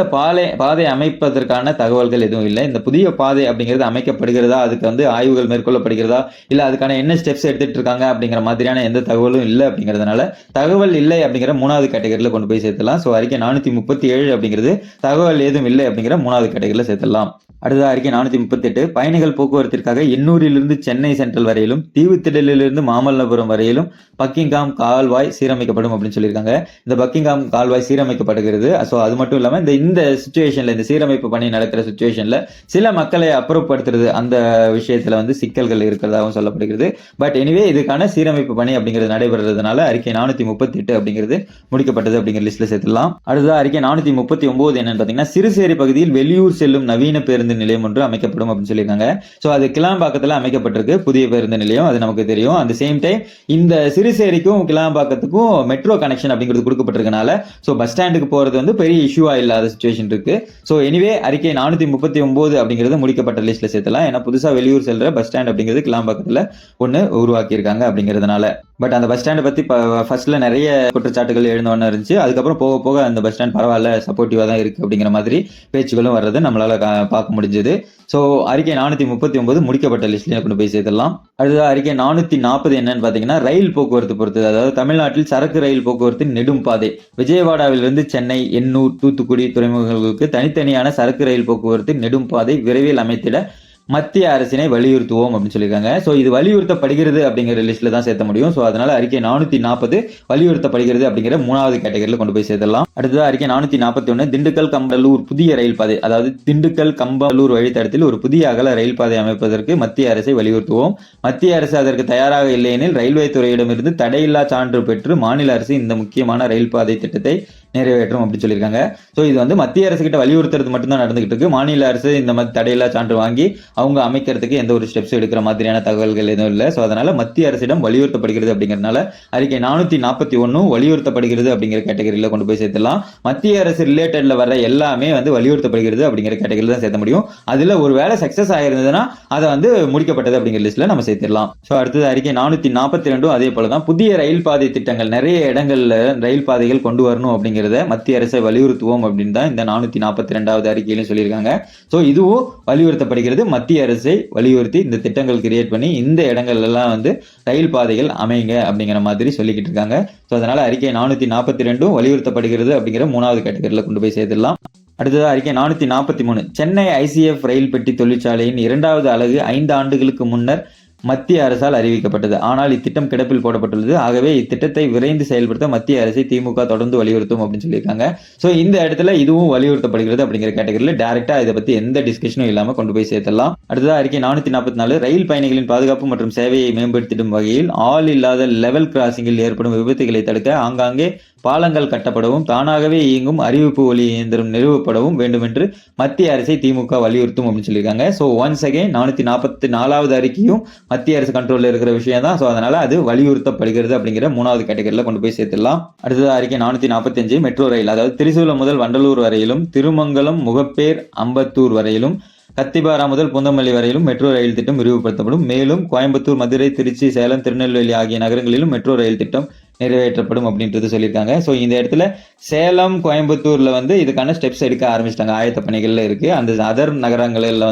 பாதை அமைப்பதற்கான தகவல்கள் எதுவும் இல்லை. இந்த புதிய பாதை அப்படிங்கிறது அமைக்கப்படுகிறதா, அதுக்கு வந்து ஆய்வுகள் மேற்கொள்ளப்படுகிறதா, இல்லை அதுக்கான என்ன ஸ்டெப்ஸ் எடுத்துட்டு இருக்காங்க அப்படிங்கிற மாதிரியான எந்த தகவலும் இல்லை அப்படிங்கிறதுனால தகவல் இல்லை அப்படிங்கிற 3வது கேட்டகரியில் கொண்டு போய் சேர்த்துலாம். ஸோ அறிக்கை 437 அப்படிங்கிறது தகவல் ஏதும் இல்லை அப்படிங்கிற 3வது கேட்டகரியில் சேர்த்துடலாம். அடுத்த அறிக்கை 438 பயணிகள் போக்குவரத்திற்காக எண்ணூரிலிருந்து சென்னை சென்ட்ரல் வரையிலும் தீவுத்திடலிலிருந்து மாமல்லபுரம் வரையிலும் பக்கிங்காம் கால்வாய் சீரமைக்கப்படும் அப்படின்னு சொல்லியிருக்காங்க. இந்த பக்கிங்காம் கால்வாய் சீரமைக்கப்படுகிறது. ஸோ அது மட்டும் இல்லாமல் இந்த சுச்சுவேஷன்ல இந்த சீரமைப்பு பணி நடக்கிற சுச்சுவேஷன்ல சில மக்களை அப்புறப்படுத்துறது அந்த விஷயத்துல வந்து சிக்கல்கள் இருக்கிறதாகவும் சொல்லப்படுகிறது. பட் எனிவே இதுக்கான சீரமைப்பு பணி அப்படிங்கிறது நடைபெறதுனால அறிக்கை 438 அப்படிங்கிறது முடிக்கப்பட்டது அப்படிங்கிற லிஸ்ட்ல சேர்த்துலாம். அடுத்த அறிக்கை 439 என்னன்னு பார்த்தீங்கன்னா சிறுசேரி பகுதியில் வெளியூர் செல்லும் நவீன பேருந்து நிலையம் ஒன்று அமைக்கப்படும் அப்படின்னு சொல்லியிருக்காங்க. ஸோ அது கிளாம்பாக்கத்தில் அமைக்கப்பட்டிருக்கு புதிய பேருந்து நிலையம், அது நமக்கு தெரியும். அந்த சேம் டைம் இந்த சிறுசேரிக்கும் கிளாம்பாக்கத்துக்கும் மெட்ரோ கனெக்ஷன் அப்படிங்கிறது கொடுக்கப்பட்டிருக்கனால ஸோ பஸ் ஸ்டாண்டுக்கு போறது வந்து பெரிய இஷ்யூவா இல்லாத சுச்சுவேஷன் இருக்கு. ஸோ எனிவே அறிக்கை 439 அப்படிங்கிறது முடிக்கப்பட்ட லிஸ்ட்ல சேர்த்தலாம். ஏன்னா புதுசா வெளியூர் செல்ற பஸ் ஸ்டாண்ட் அப்படிங்கிறது கிளாம்பாக்கத்தில் ஒன்று உருவாக்கி இருக்காங்க அப்படிங்கிறதுனால. பட் அந்த பஸ் ஸ்டாண்டை பத்தி ஃபர்ஸ்ட்ல நிறைய குற்றச்சாட்டுகள் எழுந்தவொன்னு இருந்துச்சு. அதுக்கப்புறம் போக போக அந்த பஸ் ஸ்டாண்ட் பரவாயில்ல, சப்போர்ட்டிவா தான் இருக்கு அப்படிங்கிற மாதிரி பேச்சுகளும் வர்றது நம்மளால பார்க்க முடிஞ்சது. ஸோ அறிக்கை 439 முடிக்கப்பட்ட லிஸ்ட்ல கொண்டு போய் சேர்த்துடலாம். அடுத்தது அறிக்கை 440 என்னன்னு பாத்தீங்கன்னா ரயில் போக்குவரத்து பொறுத்தது. அதாவது தமிழ்நாட்டில் சரக்கு ரயில் போக்குவரத்து நெடும் பாதை விஜயவாடாவிலிருந்து சென்னை, எண்ணூர், தூத்துக்குடி துறைமுகங்களுக்கு தனித்தனியான சரக்கு ரயில் போக்குவரத்து நெடும் பாதை விரைவில் அமைத்திட மத்திய அரசினை வலியுறுத்துவோம் அப்படின்னு சொல்லியிருக்காங்க. ஸோ இது வலியுறுத்தப்படுகிறது அப்படிங்கிற லிஸ்ட்ல தான் சேர்த்த முடியும். ஸோ அதனால அறிக்கை 440 வலியுறுத்தப்படுகிறது அப்படிங்கிற 3வது கேட்டகரியில் கொண்டு போய் சேர்த்தலாம். அடுத்தது அறிக்கை 441 திண்டுக்கல் கம்பலூர் புதிய ரயில் பாதை, அதாவது திண்டுக்கல் கம்பலூர் வழித்தடத்தில் ஒரு புதிய அகல ரயில் பாதை அமைப்பதற்கு மத்திய அரசை வலியுறுத்துவோம். மத்திய அரசு அதற்கு தயாராக இல்லையெனில் ரயில்வே துறையிடமிருந்து தடையில்லா சான்று பெற்று மாநில அரசு இந்த முக்கியமான ரயில் பாதை திட்டத்தை நிறைவேற்றும் அப்படின்னு சொல்லியிருக்காங்க. ஸோ இது வந்து மத்திய அரசு கிட்ட வலியுறுத்துறது மட்டும்தான் நடந்துகிட்டு இருக்கு. மாநில அரசு இந்த மாதிரி தடையில்லா சான்று வாங்கி அவங்க அமைக்கிறதுக்கு எந்த ஒரு ஸ்டெப்ஸ் எடுக்கிற மாதிரியான தகவல்கள் எதுவும் இல்லை. ஸோ அதனால மத்திய அரசிடம் வலியுறுத்தப்படுகிறது அப்படிங்கிறதுனால அறிக்கை 441 வலியுறுத்தப்படுகிறது அப்படிங்கிற கேட்டகரியில கொண்டு போய் சேர்த்துலாம். மத்திய அரசு ரிலேட்டட்ல வர எல்லாமே வந்து வலியுறுத்தப்படுகிறது அப்படிங்கிற கேட்டகரியில தான் சேர்த்த முடியும். அதுல ஒரு வேலை சக்சஸ் ஆயிருந்ததுன்னா அதை வந்து முடிக்கப்பட்டது அப்படிங்கிற லிஸ்ட்ல நம்ம சேர்த்திடலாம். ஸோ அடுத்தது அறிக்கை 442 அதே போலதான் புதிய ரயில் பாதை திட்டங்கள் நிறைய இடங்கள்ல ரயில் பாதைகள் கொண்டு வரணும் அப்படிங்கிறத மத்திய அரசை வலியுறுத்துவோம் அப்படின்னு தான் இந்த 442வது அறிக்கையிலும் சொல்லியிருக்காங்க. ஸோ இதுவும் வலியுறுத்தப்படுகிறது. மத்திய அரசை வலியுறுத்தி இந்த திட்டங்கள் கிரியேட் பண்ணி இந்த இடங்கள் எல்லாம் வந்து ரயில் பாதைகள் அமைங்க அப்படிங்கிற மாதிரி சொல்லிக்கிட்டு இருக்காங்க. ஸோ அதனால அறிக்கை 442 வலியுறுத்தப்படுகிறது அப்படிங்கிற 3வது கேட்டகரியில் கொண்டு போய் சேர்த்துடலாம். அடுத்தது அறிக்கை 443 சென்னை ICF ரயில் பெட்டி தொழிற்சாலையின் 2வது அலகு 5 ஆண்டுகளுக்கு முன்னர் மத்திய அரசால் அறிவிக்கப்பட்டது. ஆனால் இத்திட்டம் கிடப்பில் போடப்பட்டுள்ளது. ஆகவே இத்திட்டத்தை விரைந்து செயல்படுத்த மத்திய அரசை திமுக தொடர்ந்து வலியுறுத்தும் அப்படின்னு சொல்லியிருக்காங்க. ஸோ இந்த இடத்துல இதுவும் வலியுறுத்தப்படுகிறது அப்படிங்கிற கேட்டகரியில் டைரக்டா இதை பத்தி எந்த டிஸ்கஷனும் இல்லாம கொண்டு போய் சேர்த்தலாம். அடுத்ததா அறிக்கை 444 ரயில் பயணிகளின் பாதுகாப்பு மற்றும் சேவையை மேம்படுத்திடும் வகையில் ஆள் இல்லாத லெவல் கிராசிங்கில் ஏற்படும் விபத்துகளை தடுக்க ஆங்காங்கே பாலங்கள் கட்டப்படவும் தானாகவே இயங்கும் அறிவிப்பு ஒலி இயந்திரம் நிறுவப்படவும் வேண்டும் என்று மத்திய அரசை திமுக வலியுறுத்தும் அப்படின்னு சொல்லியிருக்காங்க. ஸோ ஒன்ஸ் அகைன் 444வது அறிக்கையும் மத்திய அரசு கண்ட்ரோல்ல இருக்கிற விஷயம் தான். ஸோ அதனால அது வலியுறுத்தப்படுகிறது அப்படிங்கிற 3வது கேட்டகரியில கொண்டு போய் சேர்த்துடலாம். அடுத்தது அறிக்கை 445 மெட்ரோ ரயில், அதாவது திரிசூலம் முதல் வண்டலூர் வரையிலும் திருமங்கலம் முகப்பேர் அம்பத்தூர் வரையிலும் கத்திபாரா முதல் புந்தமல்லி வரையிலும் மெட்ரோ ரயில் திட்டம் விரிவுபடுத்தப்படும். மேலும் கோயம்புத்தூர், மதுரை, திருச்சி, சேலம், திருநெல்வேலி ஆகிய நகரங்களிலும் மெட்ரோ ரயில் திட்டம் நிறைவேற்றப்படும் அப்படின்றது சொல்லியிருக்காங்க. ஸோ இந்த இடத்துல சேலம், கோயம்புத்தூர்ல இதுக்கான ஸ்டெப்ஸ் எடுக்க ஆரம்பிச்சிட்டாங்க, ஆயத்த பணிகள்ல இருக்கு. அந்த அதர் நகரங்களில்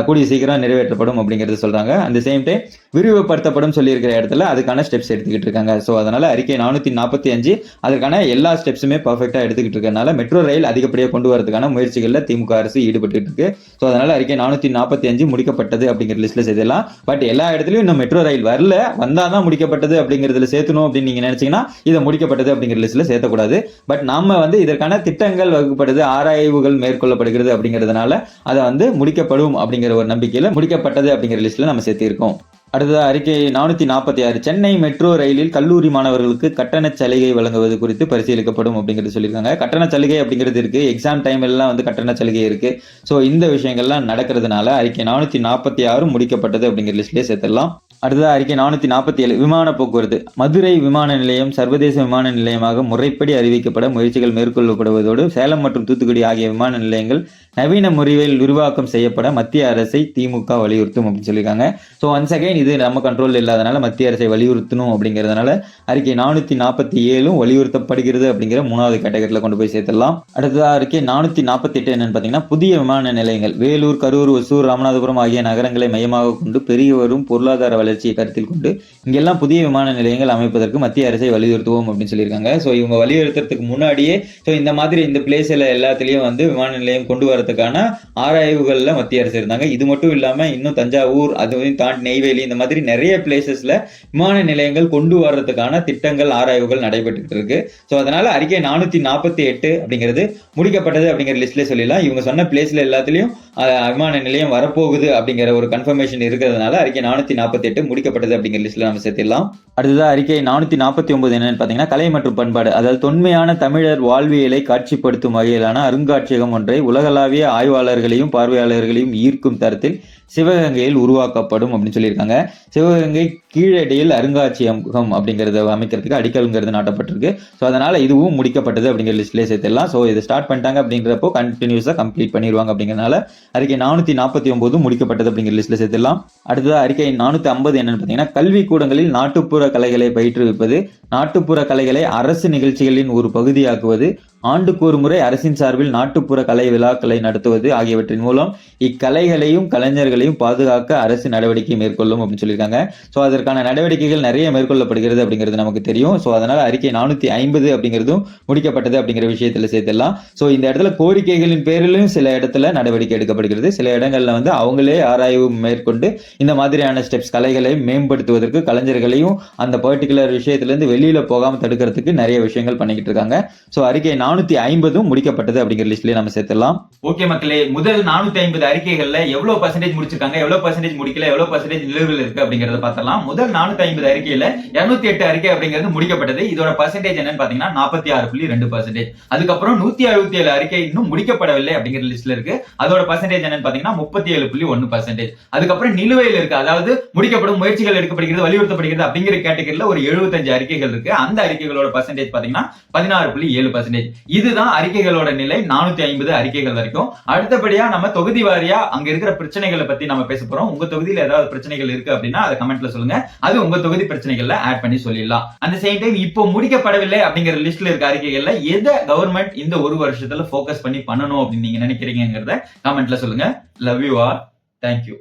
கூடிய சீக்கிரம் நிறைவேற்றப்படும் அப்படிங்கிறது சொல்றாங்க. அந்த சேம் டைம் விரிவுபடுத்தப்படும் சொல்லியிருக்கிற இடத்துல அதுக்கான ஸ்டெப்ஸ் எடுத்துக்கிட்டு இருக்காங்க. ஸோ அதனால அறிக்கை 445 அதற்கான எல்லா ஸ்டெப்ஸுமே பர்ஃபெக்டா எடுத்துக்கிட்டு இருக்கனால மெட்ரோ ரயில் அதிகப்படியாக கொண்டு வரதுக்கான முயற்சிகள்ல திமுக அரசு ஈடுபட்டு இருக்கு. ஸோ அதனால அறிக்கை 445 முடிக்கப்பட்டது அப்படிங்கிற லிஸ்ட்ல சேர்த்துலாம். பட் எல்லா இடத்துலயும் இன்னும் மெட்ரோ ரயில் வரல, வந்தாதான் முடிக்கப்பட்டது அப்படிங்கிறதுல சேர்த்தணும் அப்படின்னு நீங்க நினைச்சீங்கன்னா இதை முடிக்கப்பட்டது அப்படிங்கிற லிஸ்ட்ல சேர்த்தக்கூடாது. பட் நாம இதற்கான திட்டங்கள் வகுப்படுது, ஆராய்வுகள் மேற்கொள்ளப்படுகிறது அப்படிங்கிறதுனால அதை முடிக்கப்படும் அப்படிங்கிற ஒரு நம்பிக்கையில முடிக்கப்பட்டது அப்படிங்கிற லிஸ்ட்ல நம்ம சேர்த்திருக்கோம். அடுத்த அறிக்கை 446 சென்னை மெட்ரோ ரயிலில் கல்லூரி மாணவர்களுக்கு கட்டண சலுகை வழங்குவது குறித்து பரிசீலிக்கப்படும் அப்படிங்கிறது சொல்லியிருக்காங்க. கட்டண சலுகை அப்படிங்கிறது இருக்கு, எக்ஸாம் டைம் எல்லாம் கட்டண சலுகை இருக்கு. ஸோ இந்த விஷயங்கள்லாம் நடக்கிறதுனால அறிக்கை 446 முடிக்கப்பட்டது அப்படிங்கிற லிஸ்ட்லேயே சேர்த்துடலாம். அடுத்த அறிக்கை 447 விமான போக்குவரத்து, மதுரை விமான நிலையம் சர்வதேச விமான நிலையமாக முறைப்படி அறிவிக்கப்பட முயற்சிகள் மேற்கொள்ளப்படுவதோடு சேலம் மற்றும் தூத்துக்குடி ஆகிய விமான நிலையங்கள் நவீன முறையில் விரிவாக்கம் செய்யப்பட மத்திய அரசை திமுக வலியுறுத்தும் அப்படின்னு சொல்லியிருக்காங்க. ஸோ ஒன்ஸ் அகைன் இது நம்ம கண்ட்ரோல் இல்லாதனால மத்திய அரசை வலியுறுத்தணும் அப்படிங்கிறதுனால அறிக்கை 447 வலியுறுத்தப்படுகிறது அப்படிங்கிற 3வது கேட்டகரியில கொண்டு போய் சேர்த்துடலாம். அடுத்த அறிக்கை 448 என்னன்னு பார்த்தீங்கன்னா புதிய விமான நிலையங்கள் வேலூர், கரூர், ஒசூர், ராமநாதபுரம் ஆகிய நகரங்களை மையமாக கொண்டு பெருகி வரும் பொருளாதார வளர்ச்சியை கருத்தில் கொண்டு இங்கெல்லாம் புதிய விமான நிலையங்கள் அமைப்பதற்கு மத்திய அரசை வலியுறுத்துவோம் அப்படின்னு சொல்லியிருக்காங்க. ஸோ இவங்க வலியுறுத்துறதுக்கு முன்னாடியே இந்த மாதிரி இந்த பிளேஸ்ல எல்லாத்துலயும் விமான நிலையம் கொண்டு வரதுக்கான ஆராய்வுகள்ல மத்திய அரசு இருந்தாங்க. இது மட்டும் இல்லாம இன்னும் தஞ்சாவூர், அதுவும் தாண்டி நெய்வேலி, இந்த மாதிரி நிறைய பிளேசஸ்ல விமான நிலையங்கள் கொண்டு வர்றதுக்கான திட்டங்கள், ஆராய்வுகள் நடைபெற்று இருக்கு. ஸோ அதனால அறிக்கை 448 அப்படிங்கிறது முடிக்கப்பட்டது அப்படிங்கிற லிஸ்ட்ல சொல்லிடலாம். இவங்க சொன்ன பிளேஸ்ல எல்லாத்துலயும் விமான நிலையம் வரப்போகுது அப்படிங்கிற ஒரு கன்ஃபர்மேஷன் இருக்கிறதுனால அறிக்கை 448 முடிக்கப்பட்டது அப்படிங்கிற லிஸ்ட்ல நம்ம சேர்த்திடலாம். அடுத்ததா அறிக்கை 449 என்னன்னு பாத்தீங்கன்னா கலை மற்றும் பண்பாடு, அதாவது தொன்மையான தமிழர் வாழ்வியலை காட்சிப்படுத்தும் வகையிலான அருங்காட்சியகம் ஒன்றை உலகளாவிய ஆய்வாளர்களையும் பார்வையாளர்களையும் ஈர்க்கும் தரத்தில் சிவகங்கையில் உருவாக்கப்படும் அப்படின்னு சொல்லியிருக்காங்க. சிவகங்கை கீழடியில் அருங்காட்சியகம் அப்படிங்கறத அமைக்கிறதுக்கு அடிக்கல்ங்கிறது நாட்டப்பட்டிருக்கு. ஸோ அதனால இதுவும் முடிக்கப்பட்டது அப்படிங்கிற லிஸ்ட்லேயே சேர்த்துடலாம். ஸோ இதை ஸ்டார்ட் பண்ணிட்டாங்க அப்படிங்கிறப்போ கண்டினியூஸா கம்ப்ளீட் பண்ணிடுவாங்க அப்படிங்கிறதுனால அறிக்கை 449 முடிக்கப்பட்டது அப்படிங்கிற லிஸ்ட்ல சேர்த்துடலாம். அடுத்தது அறிக்கை 450 என்னன்னு பார்த்தீங்கன்னா கல்வி கூடங்களில் நாட்டுப்புற கலைகளை பயிற்றுவிப்பது, நாட்டுப்புற கலைகளை அரசு நிகழ்ச்சிகளின் ஒரு பகுதியாக்குவது, ஆண்டுக்கு ஒரு முறை அரசின் சார்பில் நாட்டுப்புற கலை விழாக்களை நடத்துவது ஆகியவற்றின் மூலம் இக்கலைகளையும் கலைஞர்களையும் பாதுகாக்க அரசு நடவடிக்கை மேற்கொள்ளும் அப்படின்னு சொல்லியிருக்காங்க. ஸோ அதற்கான நடவடிக்கைகள் நிறைய மேற்கொள்ளப்படுகிறது அப்படிங்கிறது நமக்கு தெரியும். ஸோ அதனால அறிக்கை 450 அப்படிங்கிறதும் முடிக்கப்பட்டது அப்படிங்கிற விஷயத்துல சேர்த்துடலாம். ஸோ இந்த இடத்துல கோரிக்கைகளின் பேரிலும் சில இடத்துல நடவடிக்கை எடுக்கப்படுகிறது, சில இடங்கள்ல அவங்களே ஆராய்வு மேற்கொண்டு இந்த மாதிரியான ஸ்டெப்ஸ் கலைகளை மேம்படுத்துவதற்கு கலைஞர்களையும் அந்த பர்டிகுலர் விஷயத்திலிருந்து வெளியில போகாம தடுக்கிறதுக்கு நிறைய விஷயங்கள் பண்ணிக்கிட்டு இருக்காங்க. ஸோ அறிக்கை 450 முடிக்கப்பட்டது அப்படிங்கிற லிஸ்ட்லயே நம்ம சேர்த்துடலாம். ஓகே மக்களே, முதல் 450 அறிக்கைகள்ல எவ்வளவு பர்சன்டேஜ் முடிச்சிருக்காங்க, எவ்வளவு பர்சன்டேஜ் முடிக்கல, எவ்வளவு பர்சன்டேஜ் நிலுவையில் இருக்கு அப்படிங்கறத பார்த்தலாம். முதல் 450 அறிக்கையில 208 அறிக்கை அப்படிங்கிறது முடிக்கப்பட்டது. இதோட பர்சன்டேஜ் என்னன்னு பாத்தீங்கன்னா 46.2%. அதுக்கப்புறம் 167 அறிக்கை இன்னும் முடிக்கப்படவில்லை அப்படிங்கிற லிஸ்ட்ல இருக்கு. அதோட பர்சன்டேஜ் என்னன்னு பாத்தீங்கன்னா 37.1%. அதுக்கப்புறம் நிலுவையில் இருக்கு, அதாவது முடிக்கப்படும் முயற்சிகள் எடுக்கப்படுகிறது, வலியுறுத்தப்படுகிறது அப்படிங்கிற கேட்டகரியில ஒரு 75 அறிக்கைகள் இருக்கு. அந்த அறிக்கைகளோட பர்சன்டேஜ் பாத்தீங்கன்னா 16.7%. இதுதான் அறிக்கைகளோட நிலை 450 அறிக்கைகள் வரைக்கும். அடுத்தபடியா நம்ம தொகுதி வாரியா அங்க இருக்கிற பிரச்சனைகளை பத்தி நம்ம பேச போறோம். உங்க தொகுதியில ஏதாவது பிரச்சனைகள் இருக்கு அப்படின்னா அதை கமெண்ட்ல சொல்லுங்க, அது உங்க தொகுதி பிரச்சனைகள்ல ஆட் பண்ணி சொல்லிடலாம். அந்த சேம் டைம் இப்போ முடிக்கப்படவில்லை அப்படிங்கிற லிஸ்ட்ல இருக்க அறிக்கைகள்ல எதை கவர்மெண்ட் இந்த ஒரு வருஷத்துல போக்கஸ் பண்ணி பண்ணணும் அப்படின்னு நீங்க நினைக்கிறீங்கிறத கமெண்ட்ல சொல்லுங்க. Love you all, thank you.